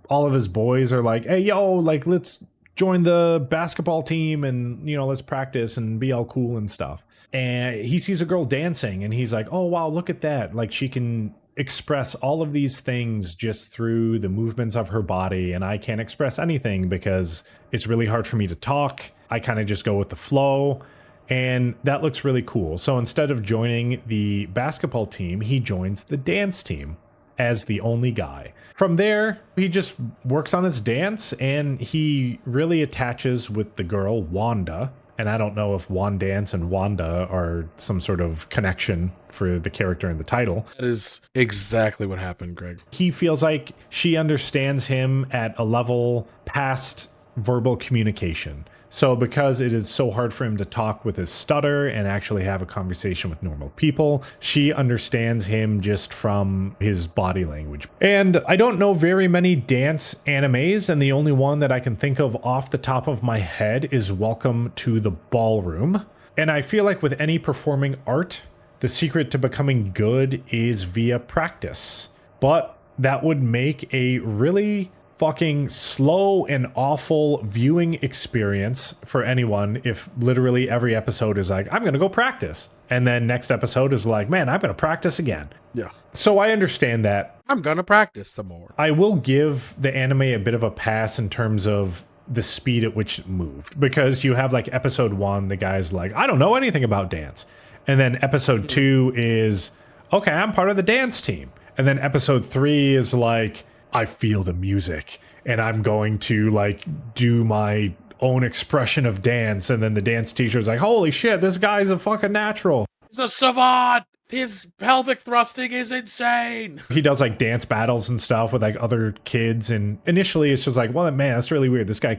all of his boys are like, hey, yo, like, let's join the basketball team and, let's practice and be all cool and stuff. And he sees a girl dancing and he's like, oh, wow, look at that. Like, she can express all of these things just through the movements of her body, and I can't express anything because it's really hard for me to talk. I kind of just go with the flow, and that looks really cool. So instead of joining the basketball team, he joins the dance team as the only guy. From there, he just works on his dance, and he really attaches with the girl Wanda. And I don't know if Wandance and Wanda are some sort of connection for the character in the title. That is exactly what happened, Greg. He feels like she understands him at a level past verbal communication. So because it is so hard for him to talk with his stutter and actually have a conversation with normal people, she understands him just from his body language. And I don't know very many dance animes, and the only one that I can think of off the top of my head is Welcome to the Ballroom. And I feel like with any performing art, the secret to becoming good is via practice. But that would make a really fucking slow and awful viewing experience for anyone if literally every episode is like, I'm gonna go practice, and then next episode is like, man, I'm gonna practice again. Yeah. So I understand that. I'm gonna practice some more. I will give the anime a bit of a pass in terms of the speed at which it moved, because you have like episode 1, the guy's like, I don't know anything about dance, and then episode 2 is, okay, I'm part of the dance team, and then episode 3 is like, I feel the music and I'm going to like do my own expression of dance. And then the dance teacher's like, holy shit, this guy's a fucking natural. He's a savant. His pelvic thrusting is insane. He does like dance battles and stuff with like other kids. And initially it's just like, well, man, that's really weird. This guy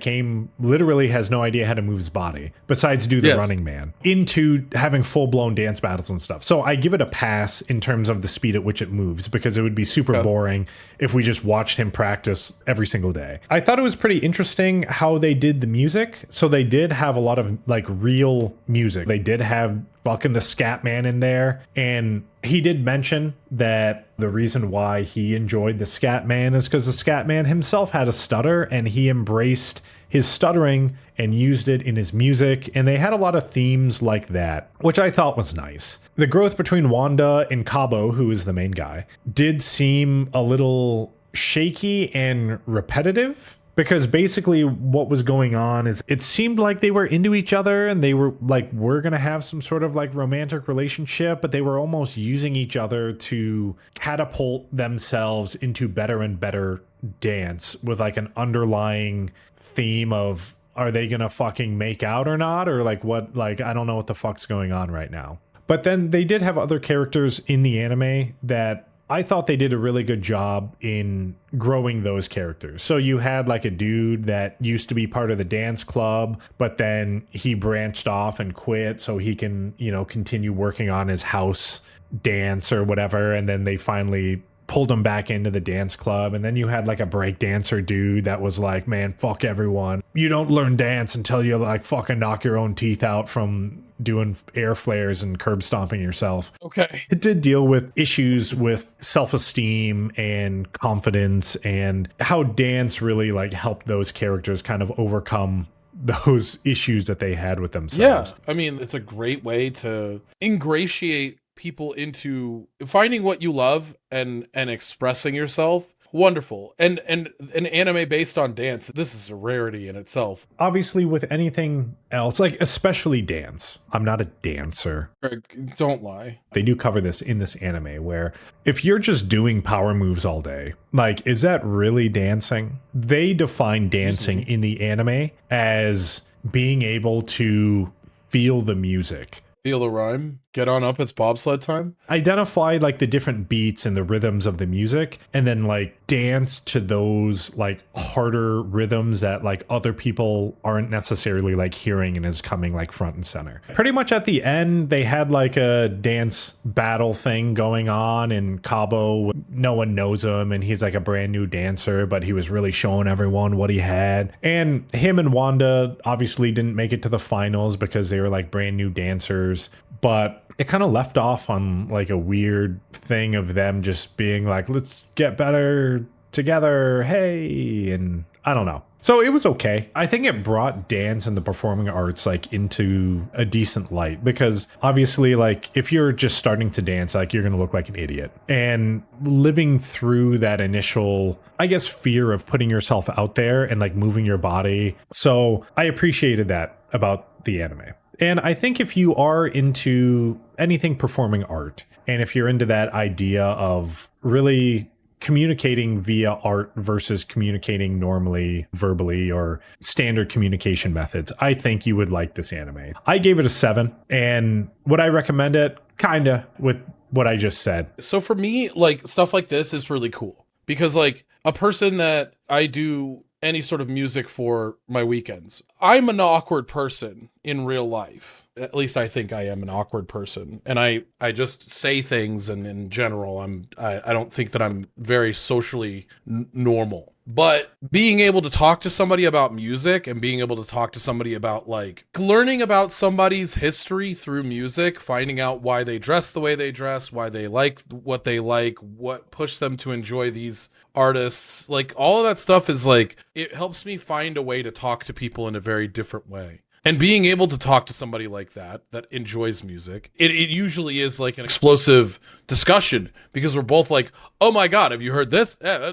literally has no idea how to move his body besides do the Running Man, into having full blown dance battles and stuff. So I give it a pass in terms of the speed at which it moves, because it would be super boring if we just watched him practice every single day. I thought it was pretty interesting how they did the music. So they did have a lot of like real music. They did have fucking the Scat Man in there, and he did mention that the reason why he enjoyed the Scat Man is because the Scat Man himself had a stutter, and he embraced his stuttering and used it in his music, and they had a lot of themes like that, which I thought was nice. The growth between Wanda and Cabo, who is the main guy, did seem a little shaky and repetitive. Because basically what was going on is it seemed like they were into each other and they were like, we're going to have some sort of like romantic relationship, but they were almost using each other to catapult themselves into better and better dance with like an underlying theme of, are they going to fucking make out or not? Or like what, like, I don't know what the fuck's going on right now. But then they did have other characters in the anime that I thought they did a really good job in growing those characters. So you had like a dude that used to be part of the dance club, but then he branched off and quit so he can, continue working on his house dance or whatever. And then they finally pulled him back into the dance club. And then you had like a break dancer dude that was like, man, fuck everyone. You don't learn dance until you like fucking knock your own teeth out from doing air flares and curb stomping yourself. Okay. It did deal with issues with self-esteem and confidence, and how dance really like helped those characters kind of overcome those issues that they had with themselves. Yeah. I mean, it's a great way to ingratiate people into finding what you love and expressing yourself. Wonderful. And an anime based on dance, this is a rarity in itself. Obviously, with anything else, like especially dance, I'm not a dancer. Greg, don't lie. They do cover this in this anime where if you're just doing power moves all day, like, is that really dancing? They define dancing in the anime as being able to feel the music. Feel the rhyme. Get on up, it's bobsled time. Identify like the different beats and the rhythms of the music, and then like dance to those like harder rhythms that like other people aren't necessarily like hearing and is coming like front and center. Pretty much at the end, they had like a dance battle thing going on, and Cabo, no one knows him, and he's like a brand new dancer, but he was really showing everyone what he had. And him and Wanda obviously didn't make it to the finals because they were like brand new dancers. But it kind of left off on like a weird thing of them just being like, let's get better together, hey, and I don't know. So it was okay. I think it brought dance and the performing arts like into a decent light because obviously like if you're just starting to dance, like you're going to look like an idiot. And living through that initial, I guess, fear of putting yourself out there and like moving your body. So I appreciated that about the anime. And I think if you are into anything performing art, and if you're into that idea of really communicating via art versus communicating normally verbally or standard communication methods, I think you would like this anime. I gave it a 7, and would I recommend it? Kinda, with what I just said. So for me, like stuff like this is really cool because like a person that I do any sort of music for my weekends, I'm an awkward person in real life. At least I think I am an awkward person. And I just say things, and in general, I don't think that I'm very socially normal. But being able to talk to somebody about music and being able to talk to somebody about like learning about somebody's history through music, finding out why they dress the way they dress, why they like what they like, what pushed them to enjoy these artists, like all of that stuff is like, it helps me find a way to talk to people in a very different way. And being able to talk to somebody like that enjoys music, it usually is like an explosive discussion because we're both like, oh my God, have you heard this? Yeah,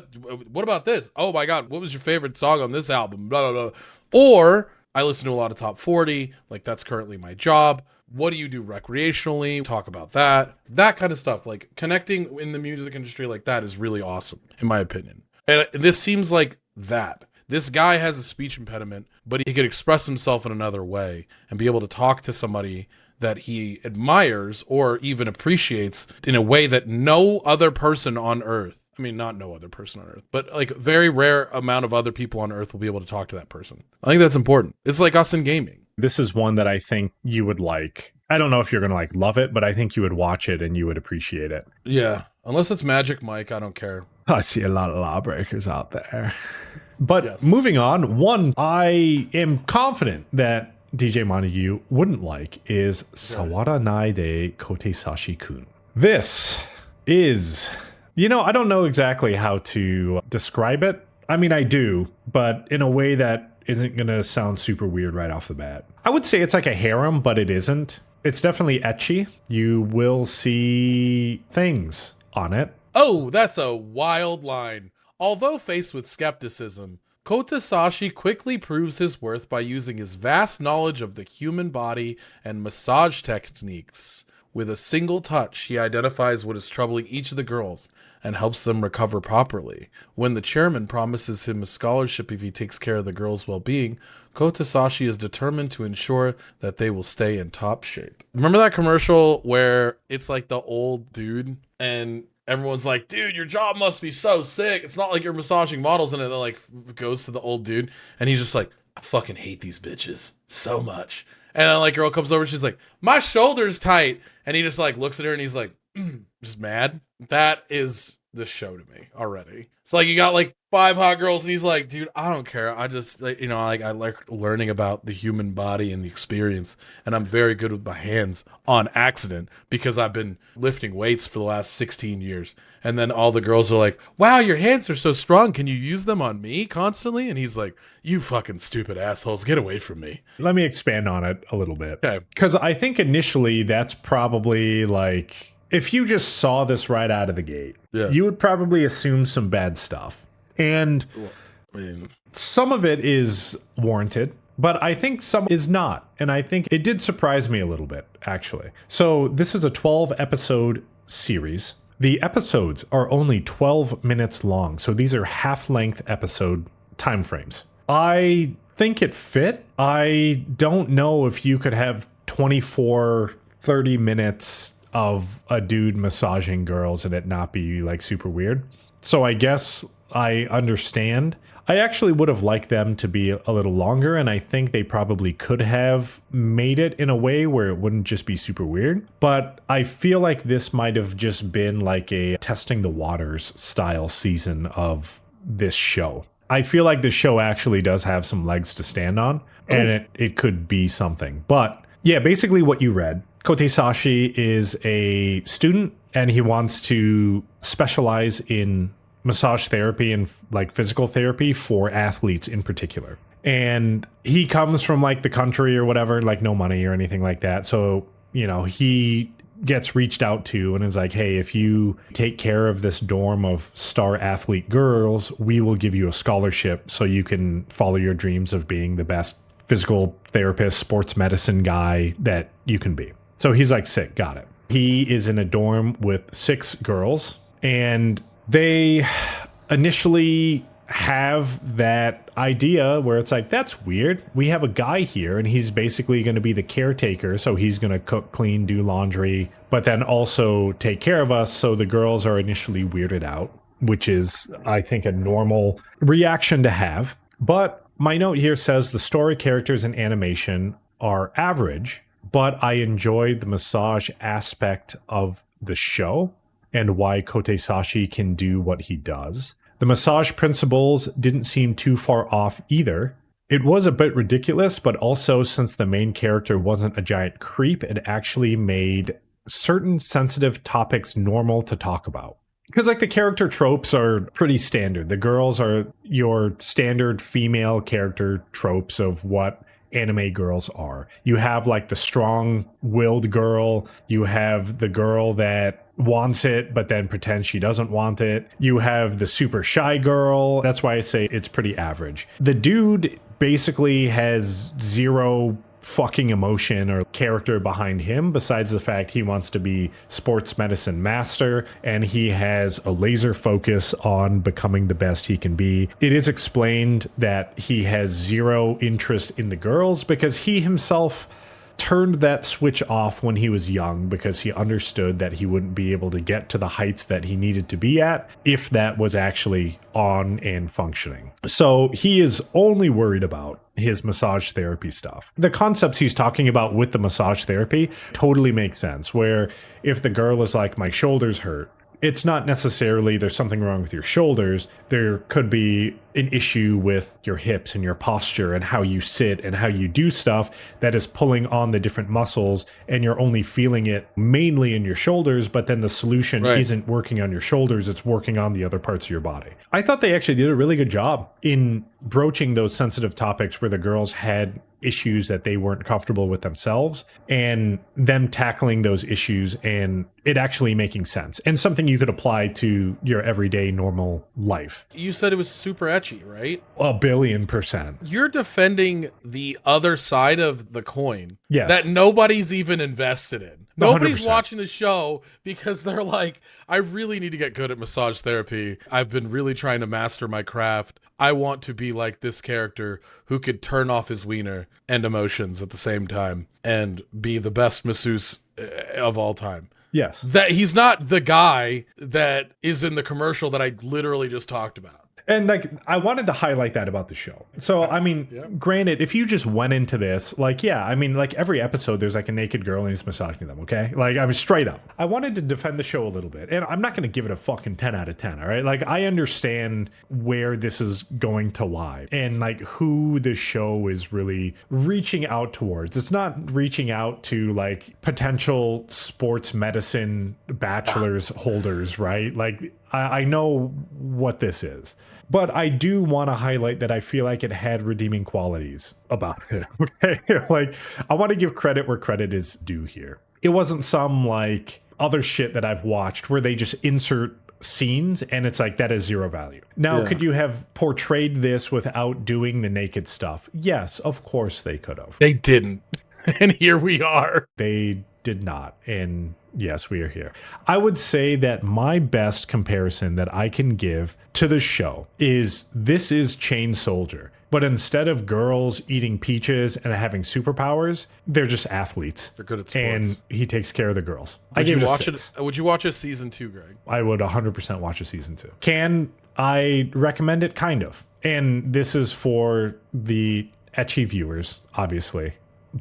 what about this? Oh my God, what was your favorite song on this album? Blah, blah, blah. Or I listen to a lot of top 40, like that's currently my job. What do you do recreationally? Talk about that kind of stuff. Like connecting in the music industry like that is really awesome, in my opinion. And this seems like that. This guy has a speech impediment, but he could express himself in another way and be able to talk to somebody that he admires or even appreciates in a way that no other person on earth, I mean, not no other person on earth, but like a very rare amount of other people on earth will be able to talk to that person. I think that's important. It's like us in gaming. This is one that I think you would like. I don't know if you're going to like love it, but I think you would watch it and you would appreciate it. Yeah. Unless it's Magic Mike, I don't care. I see a lot of lawbreakers out there. But yes. Moving on, one I am confident that DJ Montague wouldn't like is Sawaranaide Kotesashi-Kun. This is, I don't know exactly how to describe it. I mean, I do, but in a way that isn't going to sound super weird right off the bat. I would say it's like a harem, but it isn't. It's definitely ecchi. You will see things on it. Oh, that's a wild line. Although faced with skepticism, Kotesashi quickly proves his worth by using his vast knowledge of the human body and massage techniques. With a single touch, he identifies what is troubling each of the girls and helps them recover properly. When the chairman promises him a scholarship if he takes care of the girls' well-being, Kotesashi is determined to ensure that they will stay in top shape. Remember that commercial where it's like the old dude and everyone's like, dude, your job must be so sick. It's not like you're massaging models. And it like goes to the old dude and he's just like, I fucking hate these bitches so much. And then like girl comes over, she's like, my shoulder's tight. And he just like looks at her and he's like, just mad. That is the show to me already. It's like you got like 5 hot girls and he's like, dude, I don't care. I just like, I like learning about the human body and the experience. And I'm very good with my hands on accident because I've been lifting weights for the last 16 years. And then all the girls are like, wow, your hands are so strong. Can you use them on me constantly? And he's like, you fucking stupid assholes, get away from me. Let me expand on it a little bit. Okay. Because I think initially that's probably like, if you just saw this right out of the gate, you would probably assume some bad stuff. And some of it is warranted, but I think some is not. And I think it did surprise me a little bit, actually. So this is a 12-episode series. The episodes are only 12 minutes long. So these are half-length episode time frames. I think it fit. I don't know if you could have 24, 30 minutes of a dude massaging girls and it not be like super weird. So I guess I understand. I actually would have liked them to be a little longer, and I think they probably could have made it in a way where it wouldn't just be super weird. But I feel like this might have just been like a testing the waters style season of this show. I feel like the show actually does have some legs to stand on, and it could be something. But yeah, basically what you read. Kotesashi is a student, and he wants to specialize in massage therapy and like physical therapy for athletes in particular. And he comes from like the country or whatever, like no money or anything like that. So, you know, he gets reached out to and is like, hey, if you take care of this dorm of star athlete girls, we will give you a scholarship so you can follow your dreams of being the best physical therapist, sports medicine guy that you can be. So he's like, sick, got it. He is in a dorm with 6 girls, and they initially have that idea where it's like, that's weird. We have a guy here and he's basically going to be the caretaker. So he's going to cook, clean, do laundry, but then also take care of us. So the girls are initially weirded out, which is, I think, a normal reaction to have. But my note here says the story, characters, and animation are average, but I enjoyed the massage aspect of the show and why Kotesashi can do what he does. The massage principles didn't seem too far off either. It was a bit ridiculous, but also since the main character wasn't a giant creep, it actually made certain sensitive topics normal to talk about. Because like the character tropes are pretty standard. The girls are your standard female character tropes of what anime girls are. You have like the strong-willed girl. You have the girl that wants it but then pretends she doesn't want it. You have the super shy girl. That's why I say it's pretty average. The dude basically has zero fucking emotion or character behind him besides the fact he wants to be sports medicine master and he has a laser focus on becoming the best he can be. It is explained that he has zero interest in the girls because he himself turned that switch off when he was young because he understood that he wouldn't be able to get to the heights that he needed to be at if that was actually on and functioning. So he is only worried about his massage therapy stuff. The concepts he's talking about with the massage therapy totally make sense, where if the girl is like, my shoulders hurt, it's not necessarily there's something wrong with your shoulders. There could be an issue with your hips and your posture and how you sit and how you do stuff that is pulling on the different muscles, and you're only feeling it mainly in your shoulders, but then the solution isn't working on your shoulders, it's working on the other parts of your body. I thought they actually did a really good job in broaching those sensitive topics where the girls had issues that they weren't comfortable with themselves and them tackling those issues and it actually making sense and something you could apply to your everyday normal life. You said it was super etchy, right? 1,000,000,000%. You're defending the other side of the coin that nobody's even invested in. 100%. Nobody's watching the show because they're like, I really need to get good at massage therapy. I've been really trying to master my craft. I want to be like this character who could turn off his wiener and emotions at the same time and be the best masseuse of all time. Yes. That he's not the guy that is in the commercial that I literally just talked about. And like, I wanted to highlight that about the show. So, I mean, granted, if you just went into this, like, yeah, I mean, like every episode, there's like a naked girl and he's massaging them, okay? Like, I was straight up. I wanted to defend the show a little bit. And I'm not going to give it a fucking 10 out of 10, all right? Like, I understand where this is going to lie and like who the show is really reaching out towards. It's not reaching out to like potential sports medicine bachelor's holders, right? Like, I know what this is. But I do want to highlight that I feel like it had redeeming qualities about it. Okay. Like, I want to give credit where credit is due here. It wasn't some like other shit that I've watched where they just insert scenes and it's like that is zero value. Now, could you have portrayed this without doing the naked stuff? Yes, of course they could have. They didn't. And here we are. They did not. And yes, we are here. I would say that my best comparison that I can give to the show is this is Chain Soldier. But instead of girls eating peaches and having superpowers, they're just athletes. They're good at sports. And he takes care of the girls. Would you watch it? Would you watch a season 2, Greg? I would 100% watch a season 2. Can I recommend it? Kind of. And this is for the ecchi viewers, obviously.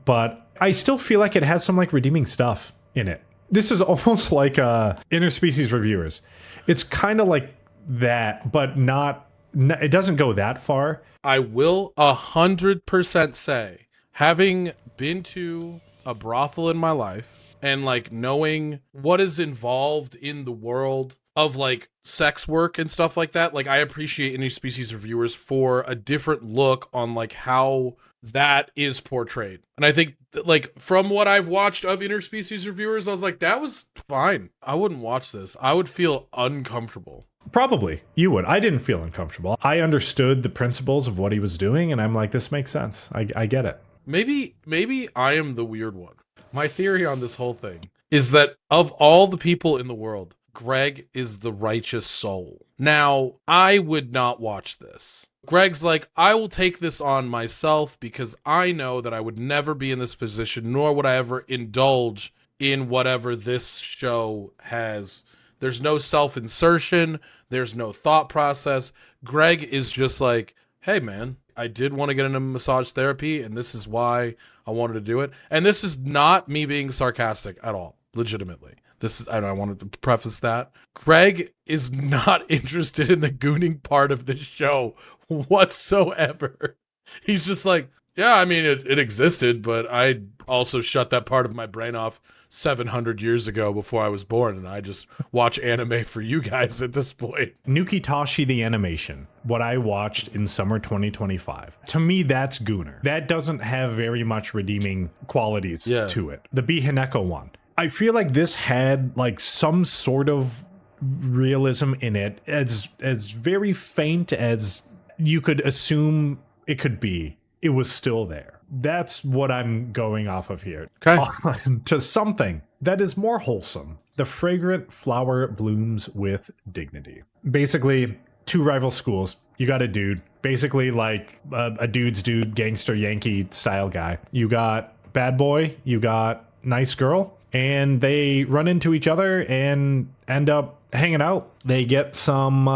But I still feel like it has some like redeeming stuff in it. This is almost like interspecies reviewers. It's kind of like that, but not. It doesn't go that far. I will 100% say, having been to a brothel in my life, and like knowing what is involved in the world of like sex work and stuff like that. Like I appreciate Interspecies reviewers for a different look on like how that is portrayed. And I think like from what I've watched of Interspecies reviewers, I was like, that was fine. I wouldn't watch this. I would feel uncomfortable. Probably you would. I didn't feel uncomfortable. I understood the principles of what he was doing, and I'm like, this makes sense. I get it. Maybe I am the weird one. My theory on this whole thing is that of all the people in the world, Greg is the righteous soul. Now, I would not watch this. Greg's like, I will take this on myself because I know that I would never be in this position, nor would I ever indulge in whatever this show has. There's no self-insertion. There's no thought process. Greg is just like, hey, man, I did want to get into massage therapy, and this is why I wanted to do it. And this is not me being sarcastic at all, legitimately. This is, I wanted to preface that. Greg is not interested in the gooning part of this show whatsoever. He's just like, yeah, I mean, it existed, but I also shut that part of my brain off 700 years ago before I was born, and I just watch anime for you guys at this point. Nukitashi the animation, what I watched in summer 2025. To me, that's Gooner. That doesn't have very much redeeming qualities to it. The Be Hineko one. I feel like this had like some sort of realism in it, as very faint as you could assume it could be. It was still there. That's what I'm going off of here. Okay. On to something that is more wholesome. The Fragrant flower blooms with dignity. Basically, two rival schools. You got a dude, basically like a dude's dude, gangster Yankee style guy. You got bad boy, you got nice girl, and they run into each other and end up hanging out. They get some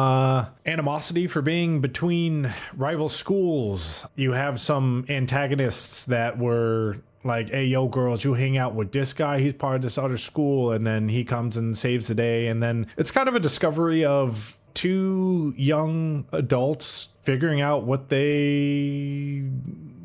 animosity for being between rival schools. You have some antagonists that were like, hey, yo, girls, you hang out with this guy. He's part of this other school. And then he comes and saves the day. And then it's kind of a discovery of two young adults figuring out what they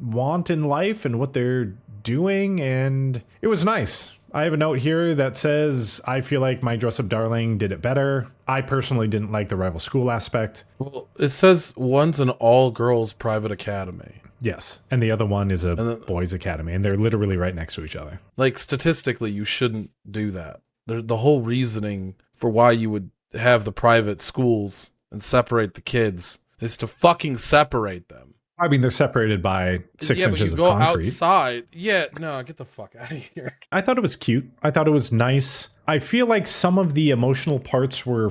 want in life and what they're doing. And it was nice. I have a note here that says, I feel like My Dress Up Darling did it better. I personally didn't like the rival school aspect. Well, it says one's an all-girls private academy. Yes, and the other one is a boys' academy, and they're literally right next to each other. Like, statistically, you shouldn't do that. The whole reasoning for why you would have the private schools and separate the kids is to fucking separate them. I mean, they're separated by 6 inches of concrete. Yeah, but you go outside. Yeah, no, get the fuck out of here. I thought it was cute. I thought it was nice. I feel like some of the emotional parts were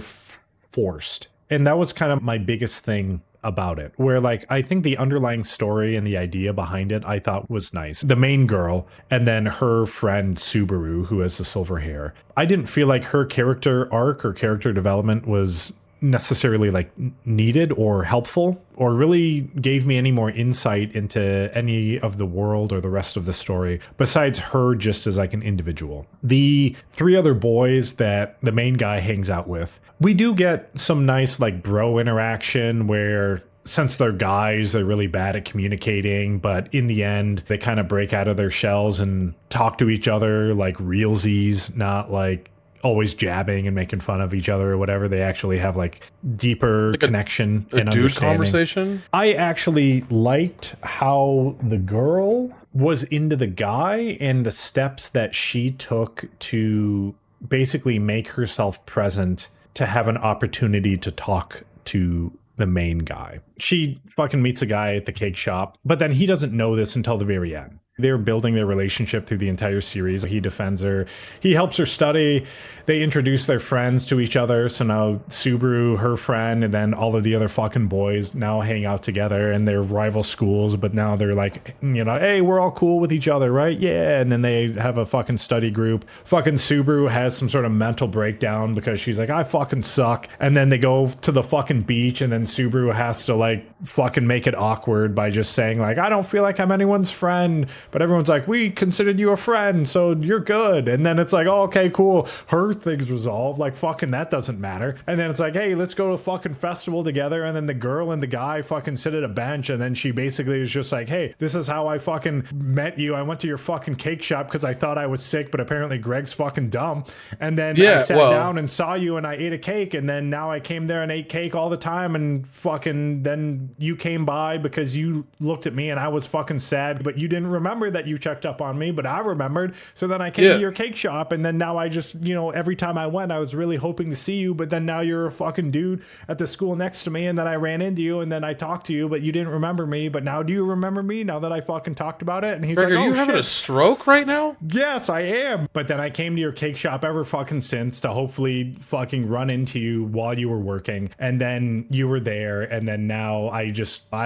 forced. And that was kind of my biggest thing about it. Where, like, I think the underlying story and the idea behind it, I thought was nice. The main girl, and then her friend Subaru, who has the silver hair. I didn't feel like her character arc or character development was necessarily like needed or helpful or really gave me any more insight into any of the world or the rest of the story besides her just as like an individual. The three other boys that the main guy hangs out with, we do get some nice like bro interaction where since they're guys, they're really bad at communicating, but in the end, they kind of break out of their shells and talk to each other like realsies, not like always jabbing and making fun of each other or whatever. They actually have like deeper like connection and dude understanding. Conversation. I actually liked how the girl was into the guy and the steps that she took to basically make herself present to have an opportunity to talk to the main guy. She fucking meets a guy at the cake shop, but then he doesn't know this until the very end. They're building their relationship through the entire series. He defends her. He helps her study. They introduce their friends to each other. So now Subaru, her friend, and then all of the other fucking boys now hang out together and they're rival schools. But now they're like, you know, hey, we're all cool with each other, right? Yeah. And then they have a fucking study group. Fucking Subaru has some sort of mental breakdown because she's like, I fucking suck. And then they go to the fucking beach and then Subaru has to like fucking make it awkward by just saying like, I don't feel like I'm anyone's friend. but everyone's like, we considered you a friend, so you're good. And then it's like, oh, okay, cool. Her thing's resolved. Like, fucking that doesn't matter. And then it's like, hey, let's go to a fucking festival together. And then the girl and the guy fucking sit at a bench. And then she basically is just like, hey, this is how I fucking met you. I went to your fucking cake shop because I thought I was sick, but apparently Greg's fucking dumb. And then I sat down and saw you and I ate a cake. And then now I came there and ate cake all the time. And fucking then you came by because you looked at me and I was fucking sad, but you didn't remember that you checked up on me, but I remembered. So then I came to your cake shop, and then now I just, you know, every time I went, I was really hoping to see you, but then now you're a fucking dude at the school next to me, and then I ran into you, and then I talked to you, but you didn't remember me, but now do you remember me now that I fucking talked about it? And he's Greg, like, are you having a stroke right now? Yes, I am. But then I came to your cake shop ever fucking since to hopefully fucking run into you while you were working, and then you were there, and then now I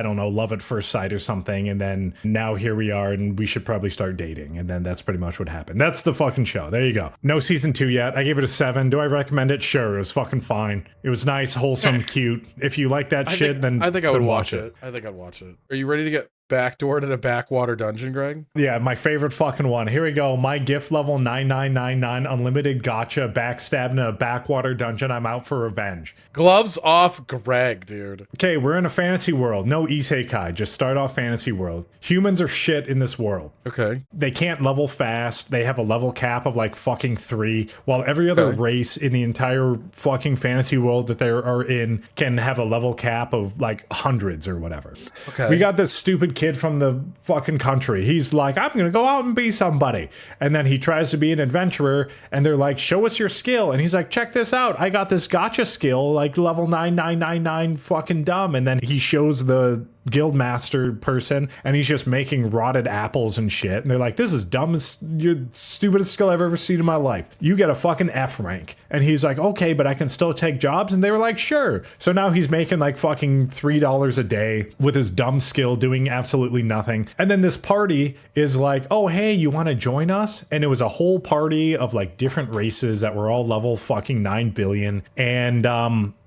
don't know, love at first sight or something, and then now here we are, and we should probably start dating, and then that's pretty much what happened. That's the fucking show. There you go. No season 2 yet. I gave it a 7. Do I recommend it? Sure. It was fucking fine. It was nice, wholesome, cute. If you like that shit, then I think I would watch it. I think I'd watch it. Are you ready to get backdoored in a backwater dungeon, Greg? Yeah, my favorite fucking one. Here we go. My gift level 9999 unlimited gacha backstabbed in a backwater dungeon. I'm out for revenge. Gloves off, Greg, dude. Okay, we're in a fantasy world. No isekai. Just start off fantasy world. Humans are shit in this world. Okay. They can't level fast. They have a level cap of like fucking 3, while every other race in the entire fucking fantasy world that they are in can have a level cap of like hundreds or whatever. Okay. We got this stupid kid from the fucking country. He's like, I'm gonna go out and be somebody. And then he tries to be an adventurer, and they're like, show us your skill. And he's like, check this out. I got this gacha skill, like level 9999 fucking dumb. And then he shows the guildmaster person, and he's just making rotted apples and shit, and they're like, this is dumbest, you're stupidest skill I've ever seen in my life. You get a fucking F rank. And he's like, okay, but I can still take jobs. And they were like, sure. So now he's making like fucking $3 a day with his dumb skill doing absolutely nothing. And then this party is like, oh hey, you want to join us? And it was a whole party of like different races that were all level fucking 9 billion, and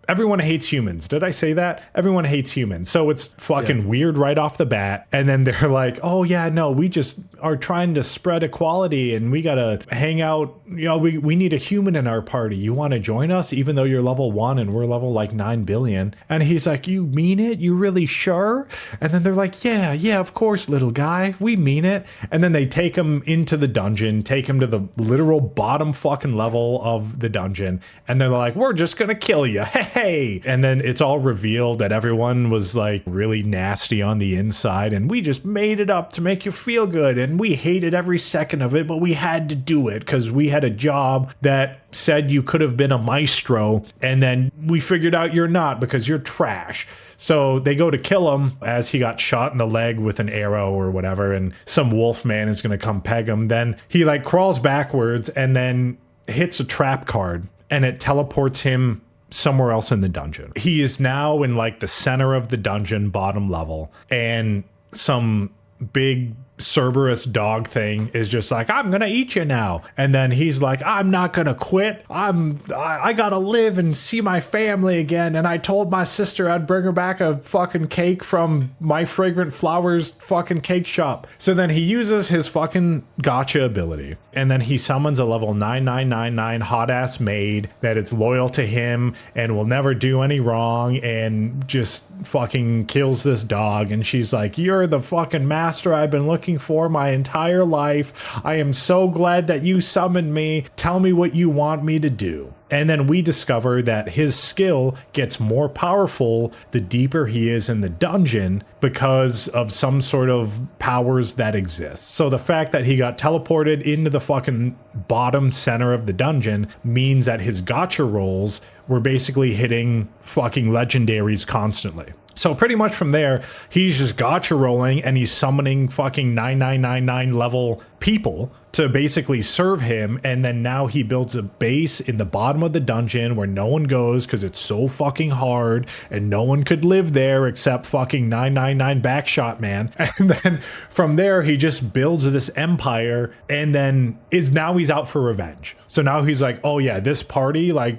everyone hates humans. Did I say that? Everyone hates humans. So it's fucking weird right off the bat. And then they're like, oh yeah, no, we just are trying to spread equality, and we gotta hang out. You know, we need a human in our party. You want to join us even though you're level 1 and we're level like 9 billion? And he's like, you mean it? You really sure? And then they're like, yeah, of course, little guy. We mean it. And then they take him into the dungeon, take him to the literal bottom fucking level of the dungeon. And they're like, we're just gonna kill you. Hey. And then it's all revealed that everyone was like really nasty on the inside, and we just made it up to make you feel good, and we hated every second of it, but we had to do it because we had a job that said you could have been a maestro, and then we figured out you're not because you're trash. So they go to kill him as he got shot in the leg with an arrow or whatever, and some wolf man is going to come peg him. Then he like crawls backwards and then hits a trap card, and it teleports him somewhere else in the dungeon. He is now in like the center of the dungeon, bottom level, and some big Cerberus dog thing is just like, I'm gonna eat you now. And then he's like, I'm not gonna quit. I gotta live and see my family again. And I told my sister I'd bring her back a fucking cake from my Fragrant Flowers fucking cake shop. So then he uses his fucking gacha ability, and then he summons a level 9999 hot ass maid that is loyal to him and will never do any wrong, and just fucking kills this dog. And she's like, you're the fucking master I've been looking for my entire life. I am so glad that you summoned me. Tell me what you want me to do. And then we discover that his skill gets more powerful the deeper he is in the dungeon because of some sort of powers that exist. So the fact that he got teleported into the fucking bottom center of the dungeon means that his gacha rolls were basically hitting fucking legendaries constantly. So pretty much from there, he's just gacha rolling, and he's summoning fucking 9999 level people to basically serve him. And then now he builds a base in the bottom of the dungeon where no one goes because it's so fucking hard, and no one could live there except fucking 999 Backshot Man. And then from there, he just builds this empire, and then he's out for revenge. So now he's like, oh yeah, this party like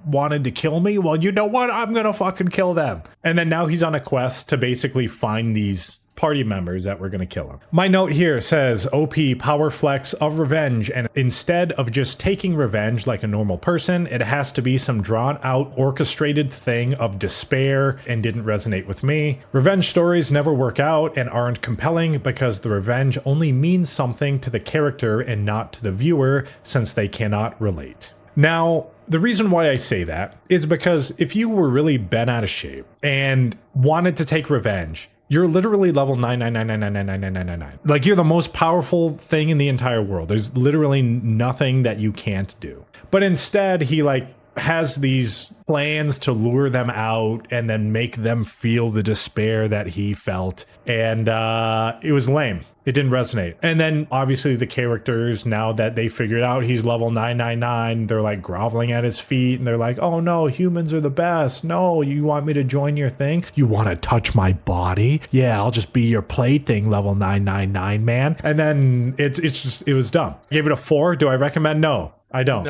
wanted to kill me. Well, you know what? I'm gonna fucking kill them. And then now he's on a quest to basically find these party members that were going to kill him. My note here says OP power flex of revenge, and instead of just taking revenge like a normal person, it has to be some drawn out orchestrated thing of despair, and didn't resonate with me. Revenge stories never work out and aren't compelling because the revenge only means something to the character and not to the viewer, since they cannot relate. Now, the reason why I say that is because if you were really bent out of shape and wanted to take revenge, you're literally level 999999999. Like, you're the most powerful thing in the entire world. There's literally nothing that you can't do. But instead, he like has these plans to lure them out and then make them feel the despair that he felt. And it was lame. It didn't resonate. And then obviously the characters, now that they figured out he's level 999, they're like groveling at his feet and they're like, oh no, humans are the best. No, you want me to join your thing? You want to touch my body? Yeah, I'll just be your plaything, level 999, man. And then it was dumb. I gave it a 4. Do I recommend? No, I don't.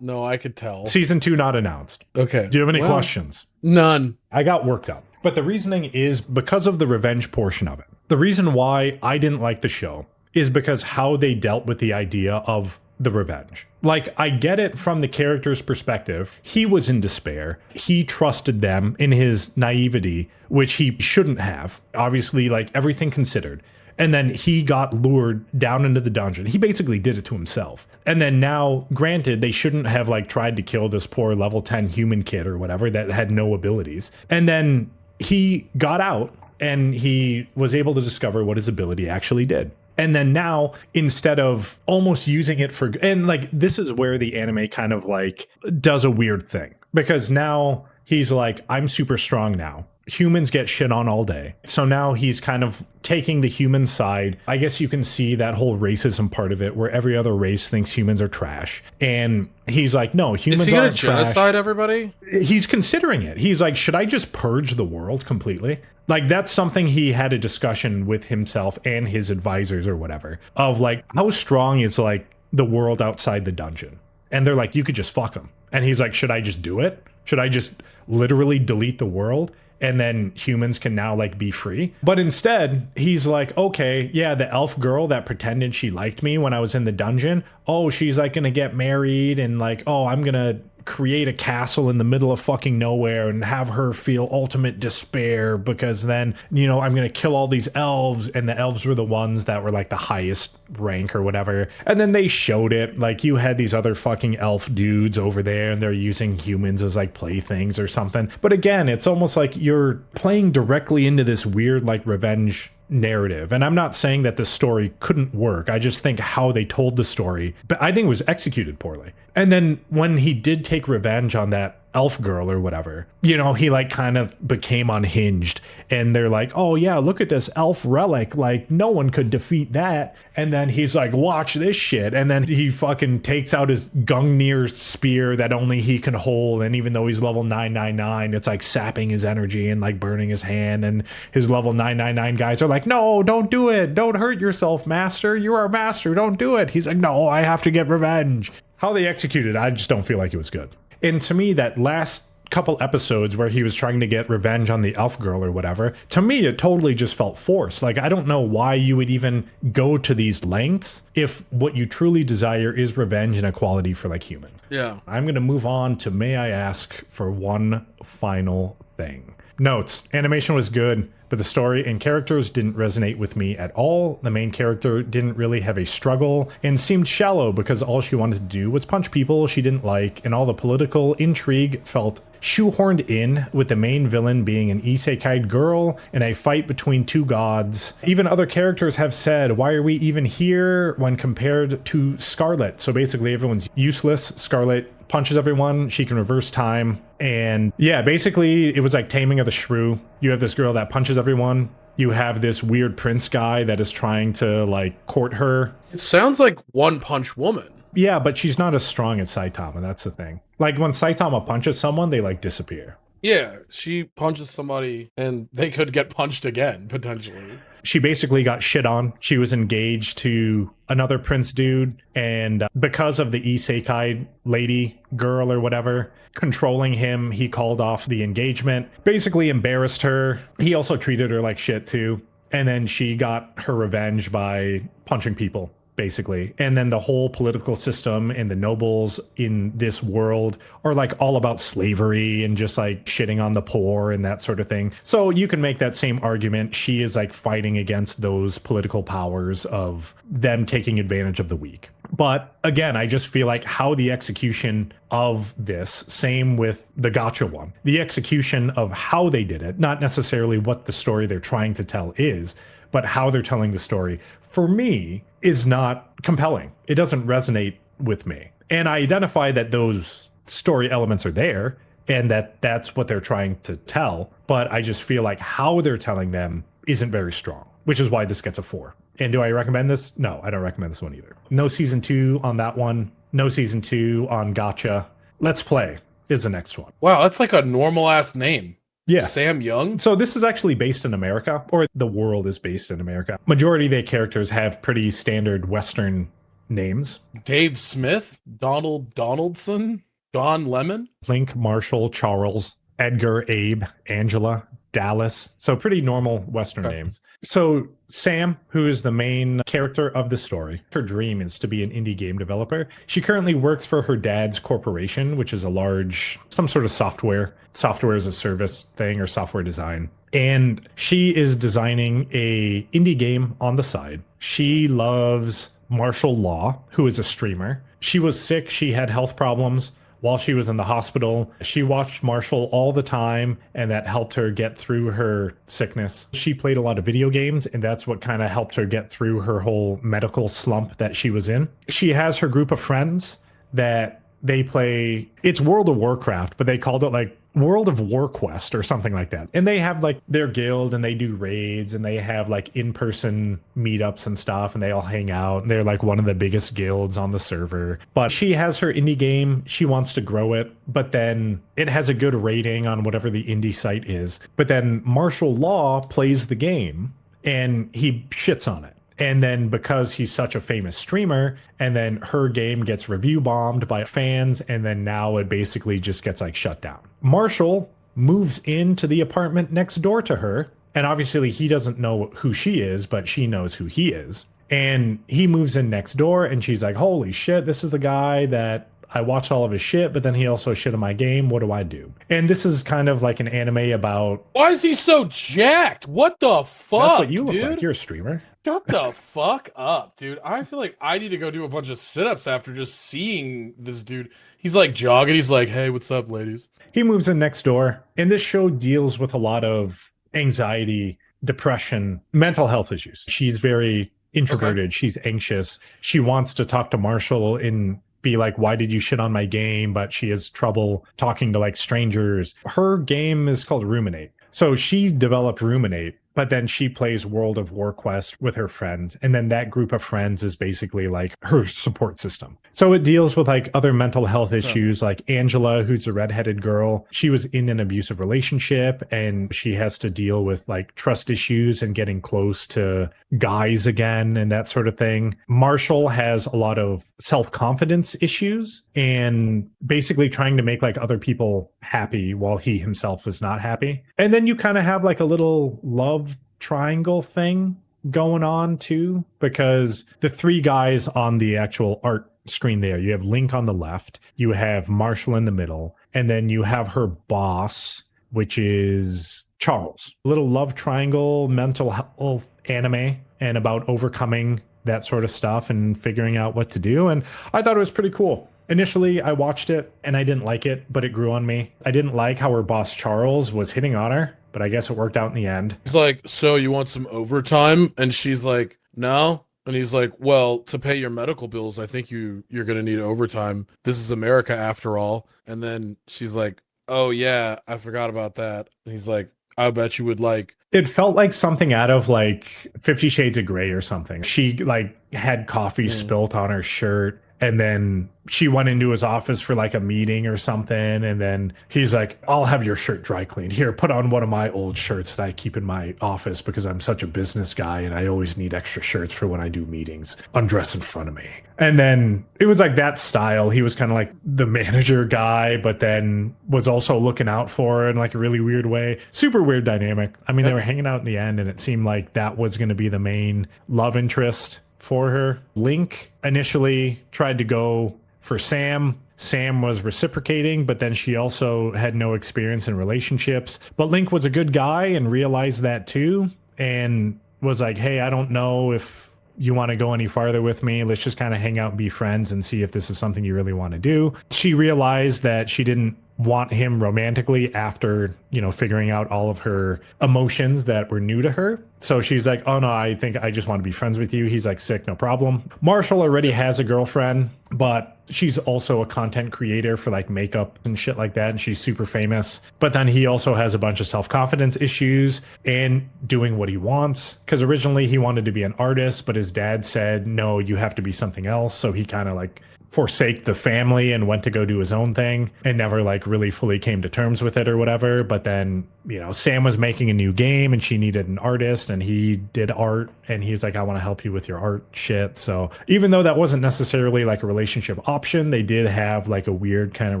No, I could tell. Season 2 not announced. Okay. Do you have any questions? None. I got worked up. But the reasoning is because of the revenge portion of it. The reason why I didn't like the show is because how they dealt with the idea of the revenge. Like, I get it from the character's perspective. He was in despair. He trusted them in his naivety, which he shouldn't have. Obviously, like, everything considered. And then he got lured down into the dungeon. He basically did it to himself. And then now, granted, they shouldn't have like tried to kill this poor level 10 human kid or whatever that had no abilities. And then he got out and he was able to discover what his ability actually did. And then now, instead of almost using it for, and like, this is where the anime kind of like does a weird thing, because now he's like, I'm super strong now. Humans get shit on all day. So now he's kind of taking the human side. I guess you can see that whole racism part of it, where every other race thinks humans are trash. And he's like, no, humans aren't trash. Is he gonna genocide everybody? He's considering it. He's like, should I just purge the world completely? Like, that's something he had a discussion with himself and his advisors or whatever, of like, how strong is like the world outside the dungeon? And they're like, you could just fuck him. And he's like, should I just do it? Should I just literally delete the world? And then humans can now like be free. But instead, he's like, okay, yeah, the elf girl that pretended she liked me when I was in the dungeon. Oh, she's like gonna get married and like, oh, I'm gonna create a castle in the middle of fucking nowhere and have her feel ultimate despair because then, you know, I'm gonna kill all these elves. And the elves were the ones that were like the highest rank or whatever. And then they showed it, like, you had these other fucking elf dudes over there and they're using humans as like playthings or something. But again, it's almost like you're playing directly into this weird like revenge narrative. And I'm not saying that the story couldn't work. I just think how they told the story, but I think it was executed poorly. And then when he did take revenge on that elf girl or whatever, you know, he like kind of became unhinged and they're like, oh yeah, look at this elf relic, like no one could defeat that. And then he's like, watch this shit. And then he fucking takes out his Gungnir spear that only he can hold, and even though he's level 999, it's like sapping his energy and like burning his hand. And his level 999 guys are like, no, don't do it, don't hurt yourself, master, you're our master, don't do it. He's like, no, I have to get revenge. How they executed, I just don't feel like it was good. And to me, that last couple episodes where he was trying to get revenge on the elf girl or whatever, to me, it totally just felt forced. Like, I don't know why you would even go to these lengths if what you truly desire is revenge and equality for like humans. Yeah. I'm going to move on to may I ask for one final thing. Notes. Animation was good, but the story and characters didn't resonate with me at all. The main character didn't really have a struggle and seemed shallow because all she wanted to do was punch people she didn't like, and all the political intrigue felt shoehorned in, with the main villain being an isekai girl in a fight between two gods. Even other characters have said, why are we even here when compared to Scarlet? So basically everyone's useless. Scarlet punches everyone, she can reverse time, and yeah, basically it was like Taming of the Shrew. You have this girl that punches everyone. You have this weird prince guy that is trying to like court her. It sounds like One Punch Woman. Yeah, but she's not as strong as Saitama, that's the thing. Like when Saitama punches someone, they like disappear. Yeah, she punches somebody and they could get punched again, potentially. She basically got shit on. She was engaged to another prince dude, and because of the isekai lady girl or whatever controlling him, he called off the engagement, basically embarrassed her. He also treated her like shit too. and then she got her revenge by punching people, basically. And then the whole political system and the nobles in this world are like all about slavery and just like shitting on the poor and that sort of thing. So you can make that same argument. She is like fighting against those political powers of them taking advantage of the weak. But again, I just feel like how the execution of this, same with the Gacha one, the execution of how they did it, not necessarily what the story they're trying to tell is, but how they're telling the story, for me, is not compelling. It doesn't resonate with me. And I identify that those story elements are there and that that's what they're trying to tell, but I just feel like how they're telling them isn't very strong, which is why this gets a 4. And do I recommend this? No, I don't recommend this one either. No season 2 on that one. No season 2 on Gacha. Let's Play is the next one. Wow, that's like a normal ass name. Yeah. Sam Young? So this is actually based in America, or the world is based in America. Majority of their characters have pretty standard Western names. Dave Smith? Donald Donaldson? Don Lemon? Link, Marshall, Charles, Edgar, Abe, Angela, Dallas. So pretty normal Western names. So Sam, who is the main character of the story, her dream is to be an indie game developer. She currently works for her dad's corporation, which is a large, some sort of software as a service thing or software design. And she is designing a indie game on the side. She loves martial law, who is a streamer. She was sick. She had health problems. While she was in the hospital, she watched Marshall all the time, and that helped her get through her sickness. She played a lot of video games, and that's what kind of helped her get through her whole medical slump that she was in. She has her group of friends that they play, it's World of Warcraft, but they called it like World of Warquest or something like that. And they have like their guild and they do raids and they have like in-person meetups and stuff and they all hang out and they're like one of the biggest guilds on the server. But she has her indie game. She wants to grow it, but then it has a good rating on whatever the indie site is. But then Martial Law plays the game and he shits on it. And then because he's such a famous streamer, and then her game gets review bombed by fans, and then now it basically just gets like shut down. Marshall moves into the apartment next door to her, and obviously he doesn't know who she is, but she knows who he is. And he moves in next door, and she's like, holy shit, this is the guy that I watch all of his shit, but then he also shit on my game. What do I do? And this is kind of like an anime about... Why is he so jacked? What the fuck, That's what you look dude? like. You're a streamer. Shut the fuck up, dude. I feel like I need to go do a bunch of sit-ups after just seeing this dude. He's like jogging. He's like, hey, what's up, ladies? He moves in next door. And this show deals with a lot of anxiety, depression, mental health issues. She's very introverted. Okay. She's anxious. She wants to talk to Marshall and be like, why did you shit on my game? But she has trouble talking to like strangers. Her game is called Ruminate. So she developed Ruminate, but then she plays World of Warquest with her friends. And then that group of friends is basically like her support system. So it deals with like other mental health issues, like Angela, who's a redheaded girl. She was in an abusive relationship and she has to deal with like trust issues and getting close to guys again and that sort of thing. Marshall has a lot of self-confidence issues and basically trying to make like other people happy while he himself is not happy. And then you kind of have like a little love triangle thing going on too, because the three guys on the actual art screen there, you have Link on the left, you have Marshall in the middle, and then you have her boss, which is Charles. A little love triangle, mental health anime, and about overcoming that sort of stuff and figuring out what to do. And I thought it was pretty cool. Initially, I watched it and I didn't like it, but it grew on me. I didn't like how her boss Charles was hitting on her, but I guess it worked out in the end. He's like, so you want some overtime? And she's like, no. And he's like, well, to pay your medical bills, I think you're going to need overtime. This is America after all. And then she's like, oh yeah, I forgot about that. And he's like, I bet you would like... It felt like something out of like 50 Shades of Grey or something. She like had coffee spilt on her shirt. And then she went into his office for like a meeting or something. And then he's like, I'll have your shirt dry cleaned. Here, put on one of my old shirts that I keep in my office because I'm such a business guy and I always need extra shirts for when I do meetings. Undress in front of me. And then it was like that style. He was kind of like the manager guy, but then was also looking out for her in like a really weird way. Super weird dynamic. I mean, they were hanging out in the end and it seemed like that was going to be the main love interest for her. Link initially tried to go for Sam. Sam was reciprocating, but then she also had no experience in relationships. But Link was a good guy and realized that too, and was like, hey, I don't know if you want to go any farther with me. Let's just kind of hang out and be friends and see if this is something you really want to do. She realized that she didn't want him romantically after, figuring out all of her emotions that were new to her. So she's like, oh no, I think I just want to be friends with you. He's like, sick, no problem. Marshall already has a girlfriend, but she's also a content creator for like makeup and shit like that. And she's super famous. But then he also has a bunch of self-confidence issues and doing what he wants. Because originally he wanted to be an artist, but his dad said, no, you have to be something else. So he kind of like forsake the family and went to go do his own thing and never like really fully came to terms with it or whatever. But then, Sam was making a new game and she needed an artist and he did art and he's like, I want to help you with your art shit. So even though that wasn't necessarily like a relationship option, they did have like a weird kind of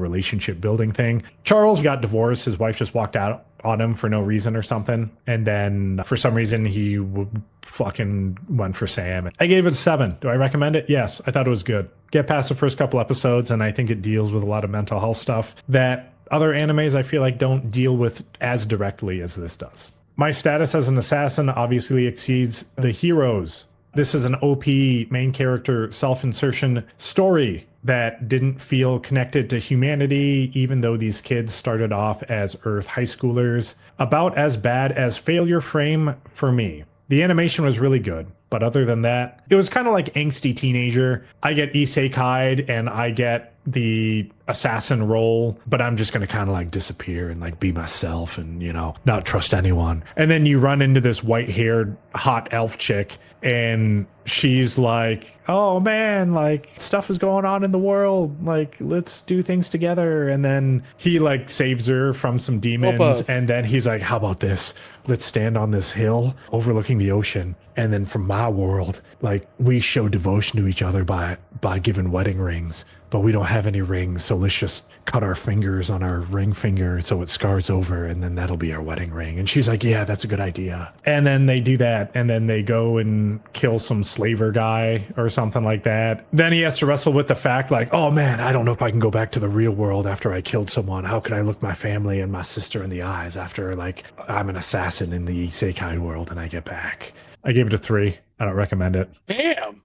relationship building thing. Charles got divorced. His wife just walked out on him for no reason or something. And then for some reason he fucking went for Sam. I gave it a 7. Do I recommend it? Yes. I thought it was good. Get past the first couple episodes and I think it deals with a lot of mental health stuff that other animes I feel like don't deal with as directly as this does. My status as an assassin obviously exceeds the heroes. This is an OP main character self-insertion story that didn't feel connected to humanity, even though these kids started off as Earth high schoolers. About as bad as Failure Frame for me. The animation was really good, but other than that, it was kind of like angsty teenager. I get isekai'd and I get the assassin role, but I'm just going to kind of like disappear and like be myself and, not trust anyone. And then you run into this white-haired hot elf chick and she's like, oh man, like stuff is going on in the world. Like, let's do things together. And then he like saves her from some demons. And then he's like, how about this? Let's stand on this hill overlooking the ocean. And then from my world, like we show devotion to each other by giving wedding rings, but we don't have any rings. So let's just cut our fingers on our ring finger so it scars over and then that'll be our wedding ring. And she's like, yeah, that's a good idea. And then they do that. And then they go and kill some slaver guy or something like that. Then he has to wrestle with the fact like, oh man, I don't know if I can go back to the real world after I killed someone. How can I look my family and my sister in the eyes after like I'm an assassin in the isekai world and I get back? I gave it a 3. I don't recommend it. Damn.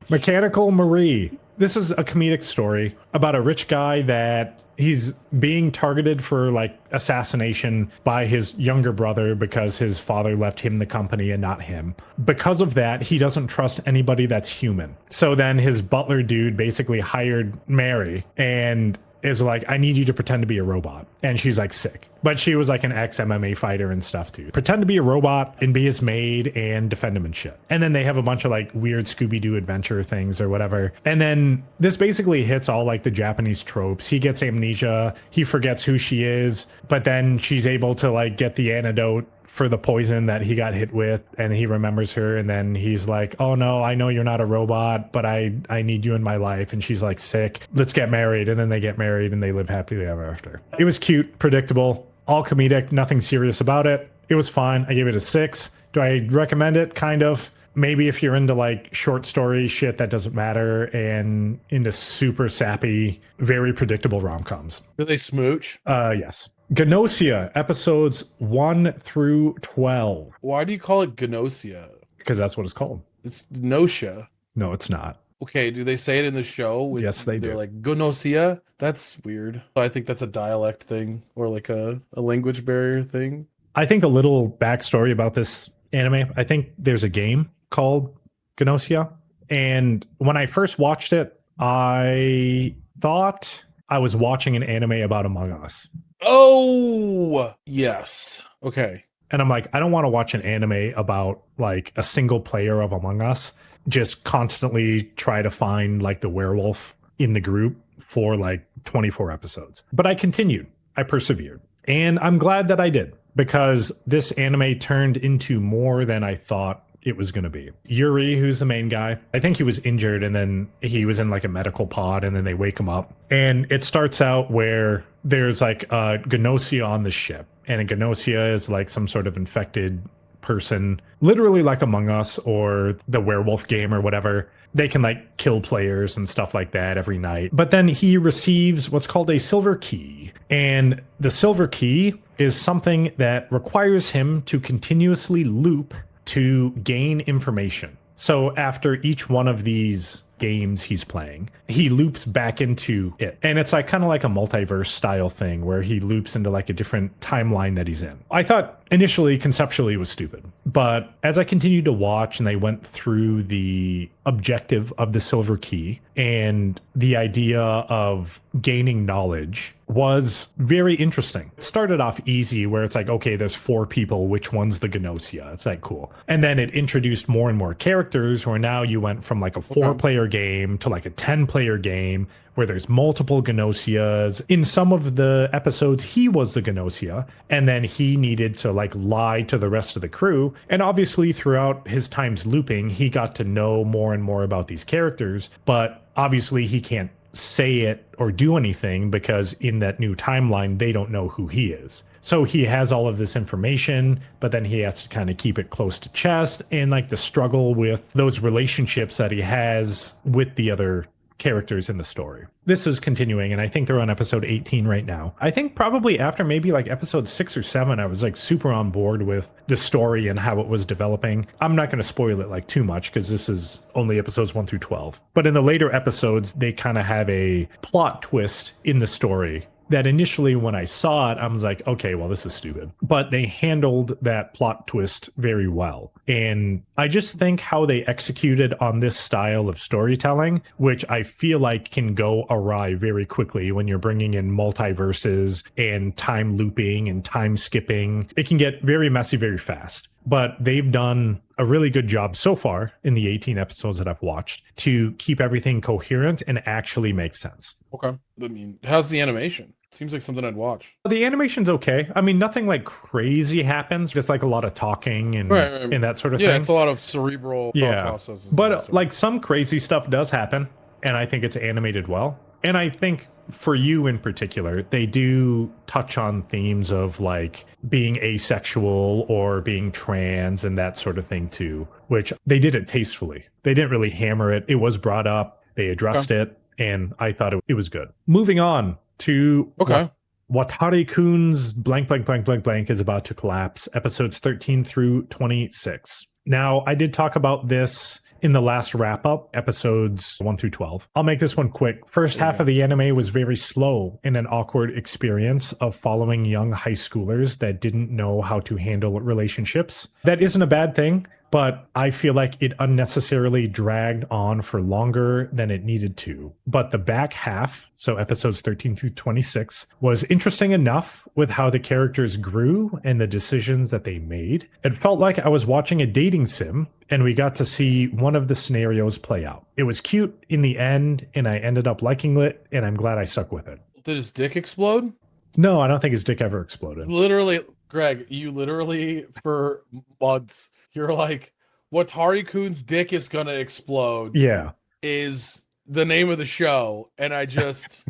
Mechanical Marie. This is a comedic story about a rich guy that he's being targeted for like assassination by his younger brother because his father left him the company and not him. Because of that, he doesn't trust anybody that's human. So then his butler dude basically hired Mary and is like, I need you to pretend to be a robot. And she's like sick. But she was like an ex-MMA fighter and stuff too. Pretend to be a robot and be his maid and defend him and shit. And then they have a bunch of like weird Scooby-Doo adventure things or whatever. And then this basically hits all like the Japanese tropes. He gets amnesia. He forgets who she is. But then she's able to like get the antidote for the poison that he got hit with, and he remembers her, and then he's like, oh no, I know you're not a robot, but I need you in my life. And she's like, sick, let's get married. And then they get married and they live happily ever after. It was cute, predictable, all comedic, nothing serious about it. It was fine. I gave it a 6. Do I recommend it? Kind of. Maybe if you're into like short story shit that doesn't matter and into super sappy, very predictable rom-coms. Do they smooch? Yes. Gnosia, episodes 1 through 12. Why do you call it Gnosia? Because that's what it's called. It's Gnosia. No, it's not. Okay, do they say it in the show? Yes, they do. They're like, Gnosia? That's weird. I think that's a dialect thing or like a language barrier thing. I think a little backstory about this anime. I think there's a game called Gnosia. And when I first watched it, I thought I was watching an anime about Among Us. Oh, yes. Okay. And I'm like, I don't want to watch an anime about like a single player of Among Us. just constantly try to find like the werewolf in the group for like 24 episodes. But I continued. I persevered. And I'm glad that I did, because this anime turned into more than I thought it was going to be. Yuri, who's the main guy, I think he was injured and then he was in like a medical pod and then they wake him up. And it starts out where there's like a Gnosia on the ship. And a Gnosia is like some sort of infected person, literally like Among Us or the werewolf game or whatever. They can like kill players and stuff like that every night. But then he receives what's called a silver key. And the silver key is something that requires him to continuously loop to gain information. So after each one of these games he's playing, he loops back into it. And it's like kind of like a multiverse style thing where he loops into like a different timeline that he's in. I thought initially, conceptually, it was stupid. But as I continued to watch and they went through the objective of the silver key and the idea of gaining knowledge was very interesting. It started off easy where it's like, okay, there's 4 people, which one's the Gnosia? It's like, cool. And then it introduced more and more characters where now you went from like a 4-player game to like a 10-player game where there's multiple Gnosias. In some of the episodes, he was the Gnosia, and then he needed to like lie to the rest of the crew. And obviously throughout his times looping, he got to know more and more about these characters, but obviously he can't say it or do anything because in that new timeline, they don't know who he is. So he has all of this information, but then he has to kind of keep it close to chest and like the struggle with those relationships that he has with the other characters in the story. This is continuing, and I think they're on episode 18 right now. I think probably after maybe like episode 6 or 7, I was like super on board with the story and how it was developing. I'm not going to spoil it like too much because this is only episodes 1 through 12. But in the later episodes, they kind of have a plot twist in the story that initially when I saw it, I was like, okay, well, this is stupid. But they handled that plot twist very well. And I just think how they executed on this style of storytelling, which I feel like can go awry very quickly when you're bringing in multiverses and time looping and time skipping. It can get very messy very fast. But they've done a really good job so far in the 18 episodes that I've watched to keep everything coherent and actually make sense. Okay. I mean, how's the animation? Seems like something I'd watch. The animation's okay. I mean, nothing like crazy happens. Just like a lot of talking and, Right. and that sort of thing. Yeah, it's a lot of cerebral thought processes. But like some crazy stuff does happen, and I think it's animated well. And I think for you in particular, they do touch on themes of like being asexual or being trans and that sort of thing too, which they did it tastefully. They didn't really hammer it. It was brought up. They addressed it, and I thought it was good. Moving on to Watari-kun's blank, blank, blank, blank, blank is about to collapse, episodes 13 through 26. Now, I did talk about this in the last wrap-up, episodes 1 through 12. I'll make this one quick. First half of the anime was very slow and an awkward experience of following young high schoolers that didn't know how to handle relationships. That isn't a bad thing, but I feel like it unnecessarily dragged on for longer than it needed to. But the back half, so episodes 13 through 26, was interesting enough with how the characters grew and the decisions that they made. It felt like I was watching a dating sim, and we got to see one of the scenarios play out. It was cute in the end, and I ended up liking it, and I'm glad I stuck with it. Did his dick explode? No, I don't think his dick ever exploded. Literally, Greg, you literally, for months, you're like, Watari-kun's dick is gonna explode. Yeah. Is the name of the show. And I just...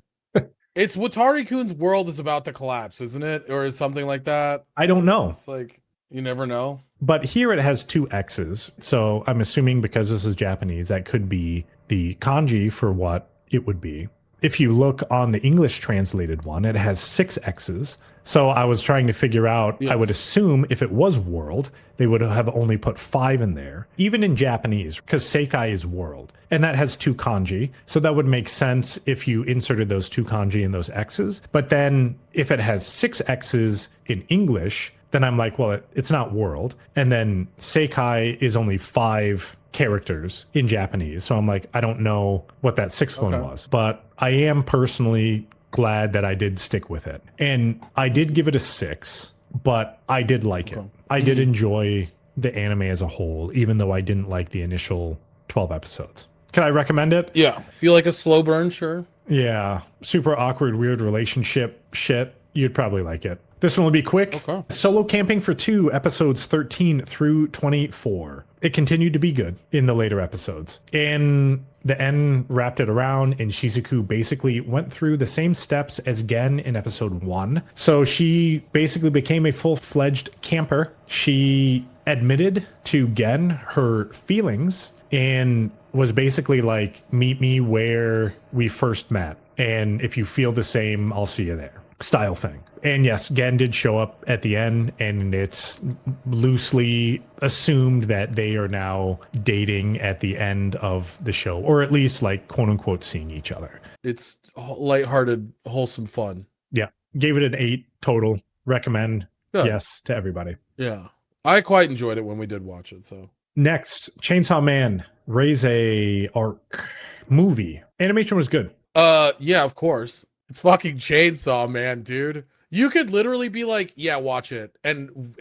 It's Watari-kun's world is about to collapse, isn't it? Or is something like that? I don't know. It's like, you never know. But here it has 2 X's. So I'm assuming because this is Japanese, that could be the kanji for what it would be. If you look on the English translated one, it has 6 X's. So I was trying to figure out, Yes. I would assume if it was world, they would have only put 5 in there. Even in Japanese, because Seikai is world. And that has 2 kanji. So that would make sense if you inserted those 2 kanji in those X's. But then if it has 6 X's in English, then I'm like, well, it's not world. And then Seikai is only 5 characters in Japanese. So I'm like, I don't know what that 6th one was. But I am personally glad that I did stick with it. And I did give it a 6, but I did like it. I did enjoy the anime as a whole, even though I didn't like the initial 12 episodes. Can I recommend it? Yeah. Feel like a slow burn, sure. Yeah. Super awkward, weird relationship shit. You'd probably like it. This one will be quick. Okay. Solo Camping for 2, episodes 13 through 24. It continued to be good in the later episodes. And the N wrapped it around, and Shizuku basically went through the same steps as Gen in episode 1. So she basically became a full-fledged camper. She admitted to Gen her feelings and was basically like, meet me where we first met. And if you feel the same, I'll see you there. Style thing. And yes, Gen did show up at the end, and it's loosely assumed that they are now dating at the end of the show, or at least like quote unquote seeing each other. It's lighthearted, wholesome fun. Yeah. Gave it an 8 total. Recommend. Good. Yes to everybody. Yeah. I quite enjoyed it when we did watch it, so. Next, Chainsaw Man, Reze arc movie. Animation was good. Yeah, of course. It's fucking Chainsaw Man, dude. You could literally be like, yeah, watch it. And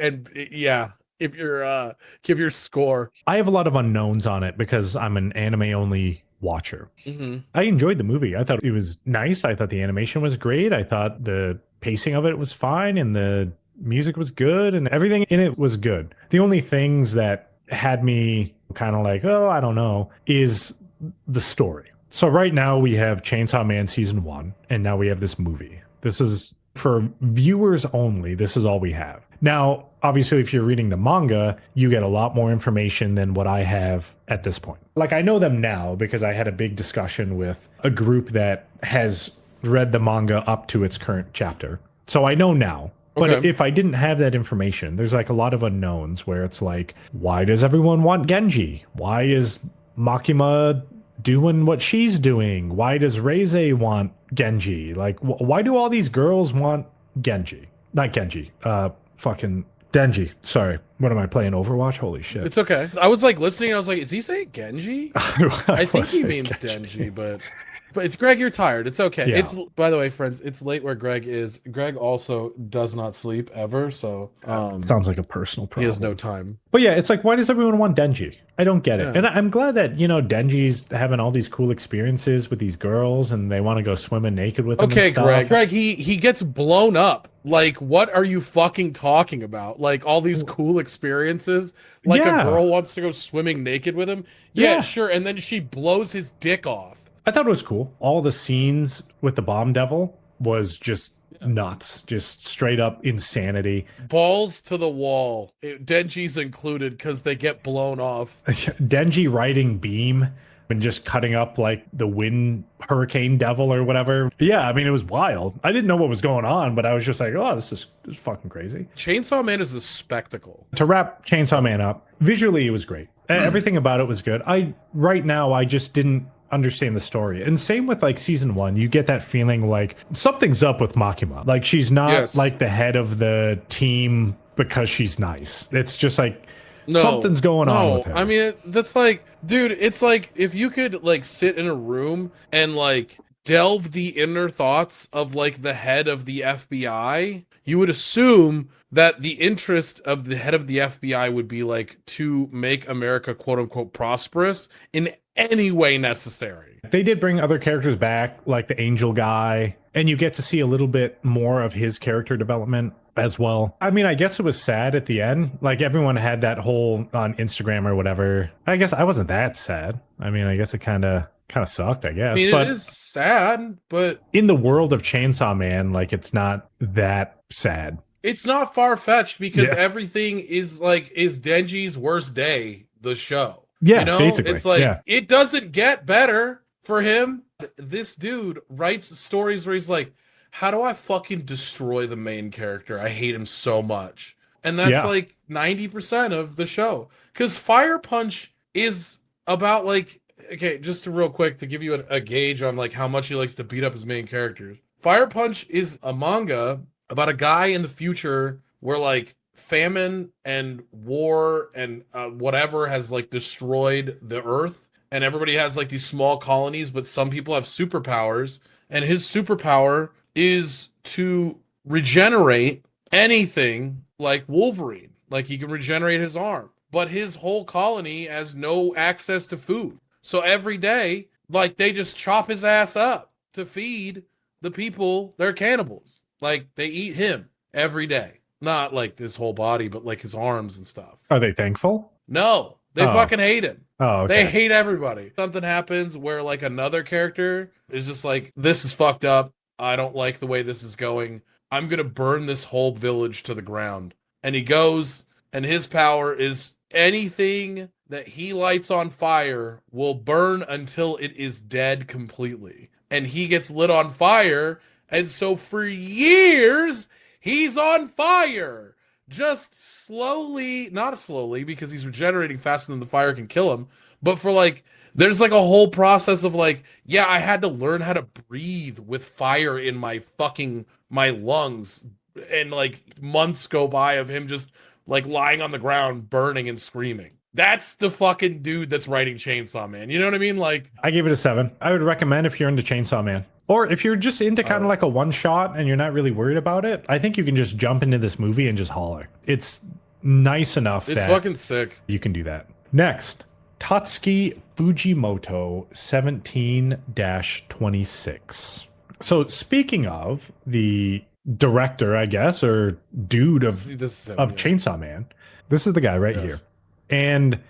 yeah, if you're give your score. I have a lot of unknowns on it because I'm an anime only watcher. Mm-hmm. I enjoyed the movie. I thought it was nice. I thought the animation was great. I thought the pacing of it was fine, and the music was good, and everything in it was good. The only things that had me kind of like, oh, I don't know, is the story. So right now we have Chainsaw Man season 1, and now we have this movie. This is for viewers only. This is all we have. Now, obviously, if you're reading the manga, you get a lot more information than what I have at this point. Like, I know them now because I had a big discussion with a group that has read the manga up to its current chapter. So I know now. But Okay. if I didn't have that information, there's like a lot of unknowns where it's like, why does everyone want Genji? Why is Makima doing what she's doing? Why does Reze want Genji? Like, why do all these girls want Genji? Not Genji. Fucking Denji. Sorry. What am I playing? Overwatch? Holy shit. It's okay. I was like listening, and I was like, is he saying Genji? I think was he saying means Genji. Denji, but it's Greg, you're tired. It's okay. Yeah. It's, by the way, friends, it's late where Greg is. Greg also does not sleep ever, so Sounds like a personal he problem. has no time. But yeah, it's like, why does everyone want Denji? I don't get it. Yeah. And I'm glad that, Denji's having all these cool experiences with these girls, and they want to go swimming naked with them. Okay, and stuff. Greg, he gets blown up. Like, what are you fucking talking about? Like, all these cool experiences? Like, Yeah. a girl wants to go swimming naked with him? Yeah, Yeah. sure. And then she blows his dick off. I thought it was cool. All the scenes with the bomb devil was just nuts. Just straight up insanity. Balls to the wall. Denji's included because they get blown off. Denji riding beam and just cutting up like the wind hurricane devil or whatever. Yeah, I mean, it was wild. I didn't know what was going on, but I was just like, oh, this is fucking crazy. Chainsaw Man is a spectacle. To wrap Chainsaw Man up, visually it was great. Everything about it was good. Right now I just didn't understand the story. And same with like season 1, you get that feeling like something's up with Makima. Like, she's not like the head of the team because she's nice. It's just like something's going on with her. I mean, that's like, dude, it's like if you could like sit in a room and like delve the inner thoughts of like the head of the FBI, you would assume that the interest of the head of the FBI would be like to make America quote unquote prosperous in any way necessary. They did bring other characters back, like the angel guy, and you get to see a little bit more of his character development as well. I mean, I guess it was sad at the end. Like, everyone had that whole on Instagram or whatever. I guess I wasn't that sad. I mean, I guess it kind of sucked, I guess. I mean, but it is sad, but in the world of Chainsaw Man, like, it's not that sad. it's not far-fetched because Yeah. everything is like, is Denji's worst day, the show. Yeah, You know, basically. it's like, yeah. it doesn't get better for him. This dude writes stories where he's like, how do I fucking destroy the main character? I hate him so much. And that's Yeah. like 90% of the show. Because Fire Punch is about like, okay, just to real quick to give you a gauge on like how much he likes to beat up his main characters. Fire Punch is a manga about a guy in the future where like famine and war and whatever has like destroyed the earth, and everybody has like these small colonies, but some people have superpowers, and his superpower is to regenerate anything, like Wolverine. Like, he can regenerate his arm. but his whole colony has no access to food. So every day, like, they just chop his ass up to feed the people. They're cannibals. Like, they eat him every day. Not like his whole body, but like his arms and stuff. Are they thankful? No, they fucking hate him. Oh, okay. They hate everybody. Something happens where like another character is just like, this is fucked up. I don't like the way this is going. I'm going to burn this whole village to the ground. And he goes, and his power is anything that he lights on fire will burn until it is dead completely. And he gets lit on fire. And so for years, he's on fire. Just slowly, not slowly, because he's regenerating faster than the fire can kill him. But for like, there's like a whole process of like, yeah, I had to learn how to breathe with fire in my lungs. And like months go by of him just like lying on the ground, burning and screaming. That's the fucking dude that's writing Chainsaw Man. You know what I mean? Like, I gave it a 7. I would recommend if you're into Chainsaw Man. Or if you're just into kind of like a one shot and you're not really worried about it, I think you can just jump into this movie and just holler. It's nice enough it's that fucking sick. You can do that. Next, Tatsuki Fujimoto 17-26. So speaking of the director, I guess, or dude of Chainsaw Man, this is the guy right here. And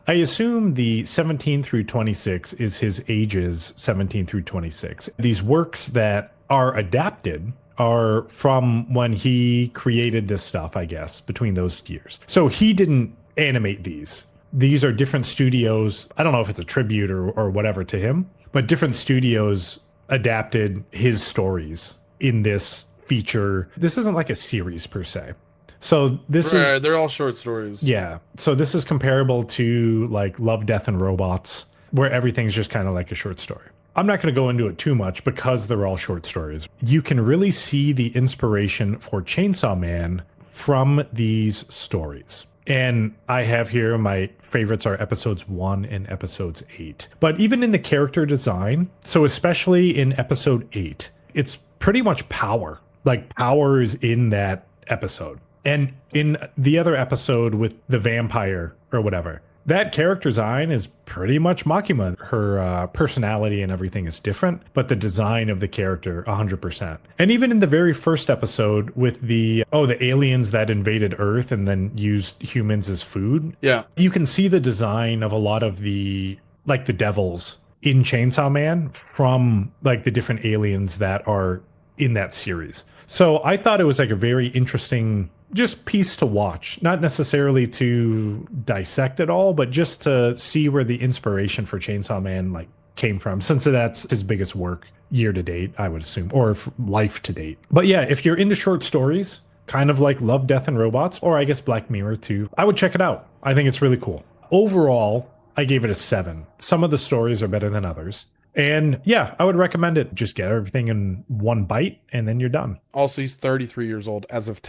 I assume the 17 through 26 is his ages 17 through 26. These works that are adapted are from when he created this stuff, I guess, between those years. So he didn't animate these. These are different studios. I don't know if it's a tribute or whatever to him, but different studios adapted his stories in this feature. This isn't like a series per se. So this is... They're all short stories. Yeah. So this is comparable to like Love, Death, and Robots, where everything's just kind of like a short story. I'm not going to go into it too much because they're all short stories. You can really see the inspiration for Chainsaw Man from these stories. And I have here my favorites are episodes 1 and episodes 8. But even in the character design, so especially in episode 8, it's pretty much power. Like power is in that episode. And in the other episode with the vampire or whatever, that character design is pretty much Makima. Her personality and everything is different, but the design of the character, 100%. And even in the very first episode with the aliens that invaded Earth and then used humans as food. Yeah. You can see the design of a lot of the devils in Chainsaw Man from like the different aliens that are in that series. So I thought it was like a very interesting just piece to watch, not necessarily to dissect it all, but just to see where the inspiration for Chainsaw Man like came from, since that's his biggest work year to date, I would assume, or life to date. But yeah, if you're into short stories, kind of like Love, Death, and Robots, or I guess Black Mirror too, I would check it out. I think it's really cool. Overall, I gave it a 7. Some of the stories are better than others. And yeah, I would recommend it. Just get everything in one bite and then you're done. Also, he's 33 years old as of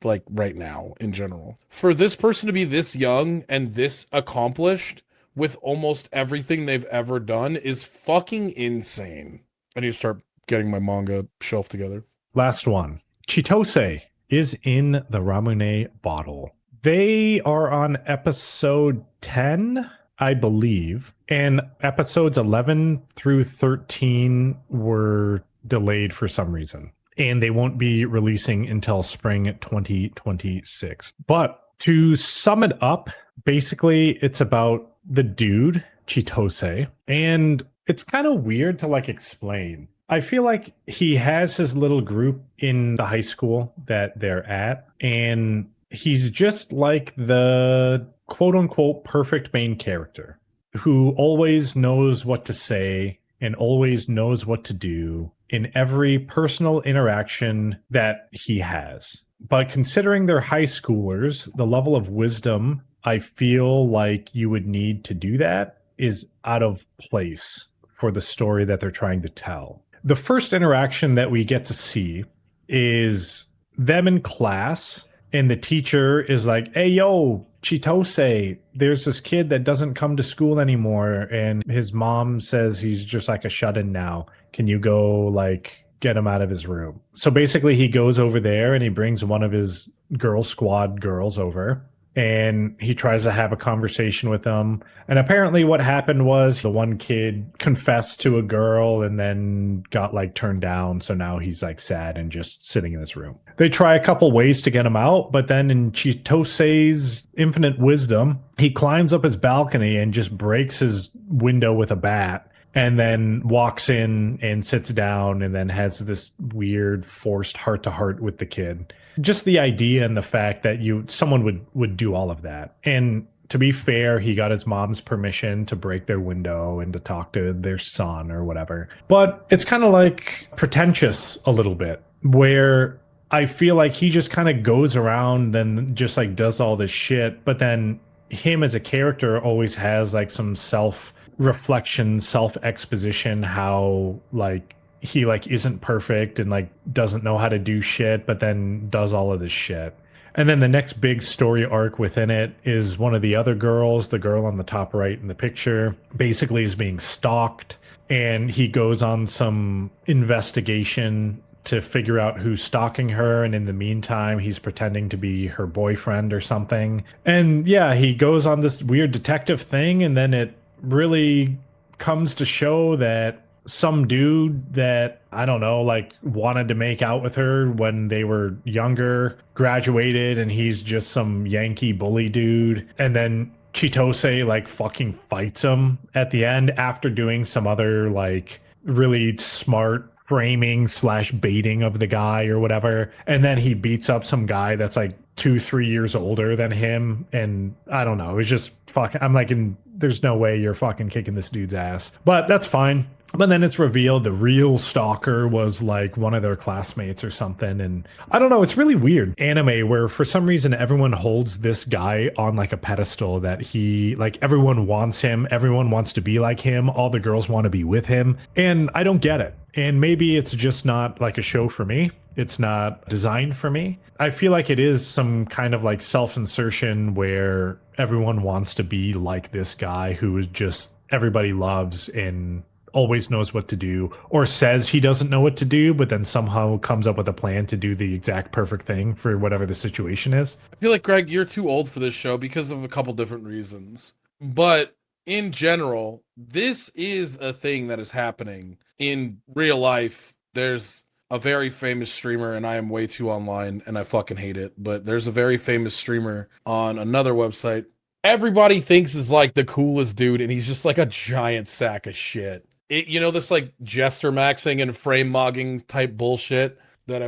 like right now in general. For this person to be this young and this accomplished with almost everything they've ever done is fucking insane. I need to start getting my manga shelf together. Last one. Chitose is in the Ramune bottle. They are on episode 10, I believe, and episodes 11 through 13 were delayed for some reason, and they won't be releasing until spring 2026. But to sum it up, basically it's about the dude, Chitose, and it's kind of weird to like explain. I feel like he has his little group in the high school that they're at, and he's just like the quote-unquote perfect main character who always knows what to say and always knows what to do in every personal interaction that he has. But considering they're high schoolers, the level of wisdom I feel like you would need to do that is out of place for the story that they're trying to tell. The first interaction that we get to see is them in class, and the teacher is like, "Hey, yo, Chitose, there's this kid that doesn't come to school anymore, and his mom says he's just like a shut-in now. Can you go, like, get him out of his room?" So basically he goes over there and he brings one of his girl squad girls over, and he tries to have a conversation with them. And apparently what happened was the one kid confessed to a girl and then got like turned down. So now he's like sad and just sitting in this room. They try a couple ways to get him out, but then in Chitose's infinite wisdom, he climbs up his balcony and just breaks his window with a bat. And then walks in and sits down and then has this weird forced heart to heart with the kid. Just the idea and the fact that someone would do all of that. And to be fair, he got his mom's permission to break their window and to talk to their son or whatever. But it's kind of like pretentious a little bit, where I feel like he just kind of goes around and just like does all this shit. But then him as a character always has like some self-reflection, self-exposition, how like he like isn't perfect and like doesn't know how to do shit, but then does all of this shit. And then the next big story arc within it is one of the other girls, the girl on the top right in the picture, basically is being stalked, and he goes on some investigation to figure out who's stalking her, and in the meantime he's pretending to be her boyfriend or something. And yeah, he goes on this weird detective thing, and then it really comes to show that some dude that, I don't know, like wanted to make out with her when they were younger graduated, and he's just some Yankee bully dude. And then Chitose like fucking fights him at the end after doing some other like really smart framing / baiting of the guy or whatever. And then he beats up some guy that's like 2-3 years older than him. And I don't know, it was just fucking, I'm like, there's no way you're fucking kicking this dude's ass. But that's fine. But then it's revealed the real stalker was like one of their classmates or something. And I don't know, it's really weird anime where for some reason everyone holds this guy on like a pedestal, that he, like, everyone wants him, everyone wants to be like him, all the girls want to be with him. And I don't get it. And maybe it's just not like a show for me. It's not designed for me. I feel like it is some kind of like self-insertion where everyone wants to be like this guy who is just everybody loves and always knows what to do, or says he doesn't know what to do, but then somehow comes up with a plan to do the exact perfect thing for whatever the situation is. I feel like, Greg, you're too old for this show because of a couple different reasons. But in general, this is a thing that is happening in real life. There's a very famous streamer, and I am way too online and I fucking hate it, but there's a very famous streamer on another website. Everybody thinks is like the coolest dude, and he's just like a giant sack of shit. This like jester maxing and frame mogging type bullshit that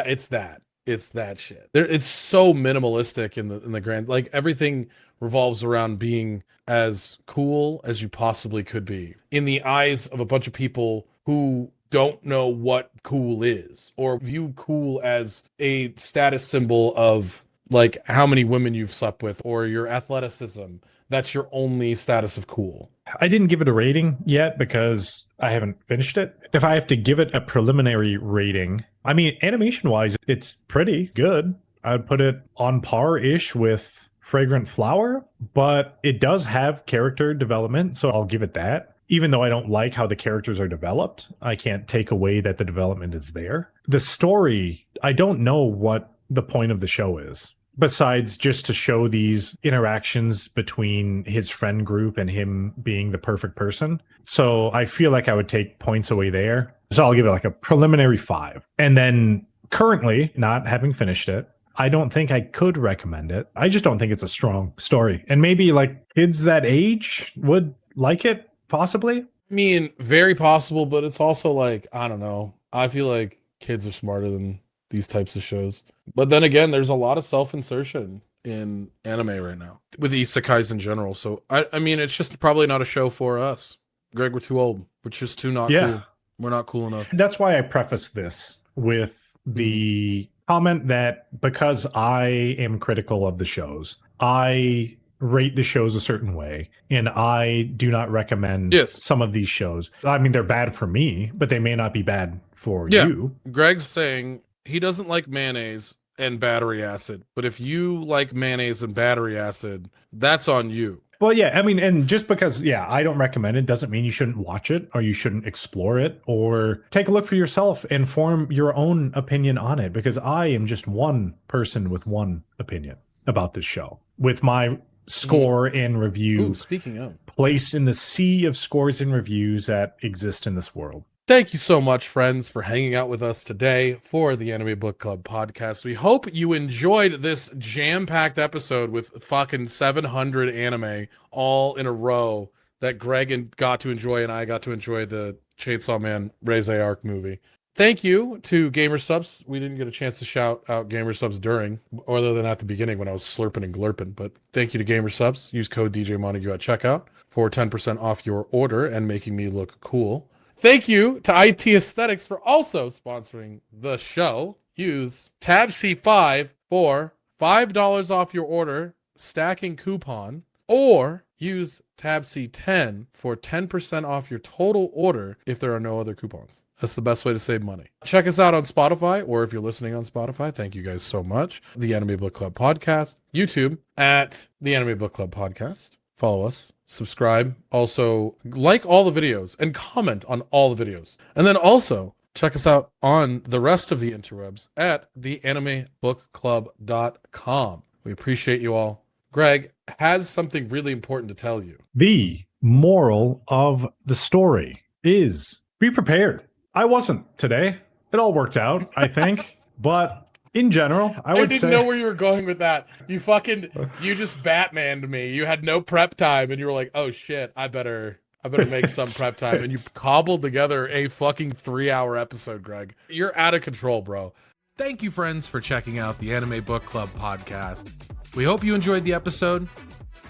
it's that shit. It's so minimalistic in the grand, like everything revolves around being as cool as you possibly could be in the eyes of a bunch of people who don't know what cool is, or view cool as a status symbol of like how many women you've slept with or your athleticism. That's your only status of cool. I didn't give it a rating yet because I haven't finished it. If I have to give it a preliminary rating, I mean, animation-wise, it's pretty good. I'd put it on par-ish with Fragrant Flower, but it does have character development, so I'll give it that. Even though I don't like how the characters are developed, I can't take away that the development is there. The story, I don't know what the point of the show is, besides just to show these interactions between his friend group and him being the perfect person. So I feel like I would take points away there. So I'll give it like a preliminary 5. And then currently, not having finished it, I don't think I could recommend it. I just don't think it's a strong story. And maybe like kids that age would like it, possibly. I mean, very possible, but it's also like, I don't know. I feel like kids are smarter than these types of shows. But then again, there's a lot of self-insertion in anime right now with isekais in general. So I mean, it's just probably not a show for us. Greg, we're too old. We're just too not cool. We're not cool enough. That's why I preface this with the comment that because I am critical of the shows, I rate the shows a certain way, and I do not recommend some of these shows. I mean, they're bad for me, but they may not be bad for you. Greg's saying he doesn't like mayonnaise and battery acid, but if you like mayonnaise and battery acid, that's on you. Well, yeah, I mean, and just because, I don't recommend it doesn't mean you shouldn't watch it or you shouldn't explore it or take a look for yourself and form your own opinion on it, because I am just one person with one opinion. about this show with my score and review Ooh, speaking of, placed in the sea of scores and reviews that exist in this world. thank you so much, friends, for hanging out with us today for the Anime Book Club podcast. We hope you enjoyed this jam-packed episode with fucking 700 anime all in a row that Greg got to enjoy and I got to enjoy the Chainsaw Man Reze arc movie. Thank you to Gamer Subs. We didn't get a chance to shout out Gamer Subs during, other than at the beginning when I was slurping and glurping. But thank you to Gamer Subs. Use code DJ Montague at checkout for 10% off your order and making me look cool. Thank you to IT Aesthetics for also sponsoring the show. Use tab C5 for $5 off your order, stacking coupon, or use tab C10 for 10% off your total order if there are no other coupons. That's the best way to save money. Check us out on Spotify, or if you're listening on Spotify, thank you guys so much. The Anime Book Club Podcast. YouTube at The Anime Book Club Podcast. Follow us, subscribe, also like all the videos and comment on all the videos. And then also check us out on the rest of the interwebs at theanimebookclub.com. We appreciate you all. Greg has something really important to tell you. The moral of the story is be prepared. I wasn't today. It all worked out, I think. But in general, I would say... I didn't know where you were going with that. You just Batmaned me. You had no prep time, and you were like, oh shit, I better make some prep time. And you cobbled together a fucking 3-hour episode, Greg. You're out of control, bro. Thank you, friends, for checking out the Anime Book Club podcast. We hope you enjoyed the episode.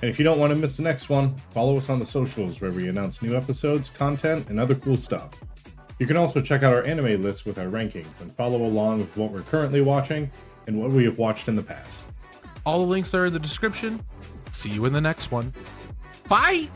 And if you don't want to miss the next one, follow us on the socials where we announce new episodes, content, and other cool stuff. You can also check out our anime list with our rankings and follow along with what we're currently watching and what we have watched in the past. All the links are in the description. See you in the next one. Bye!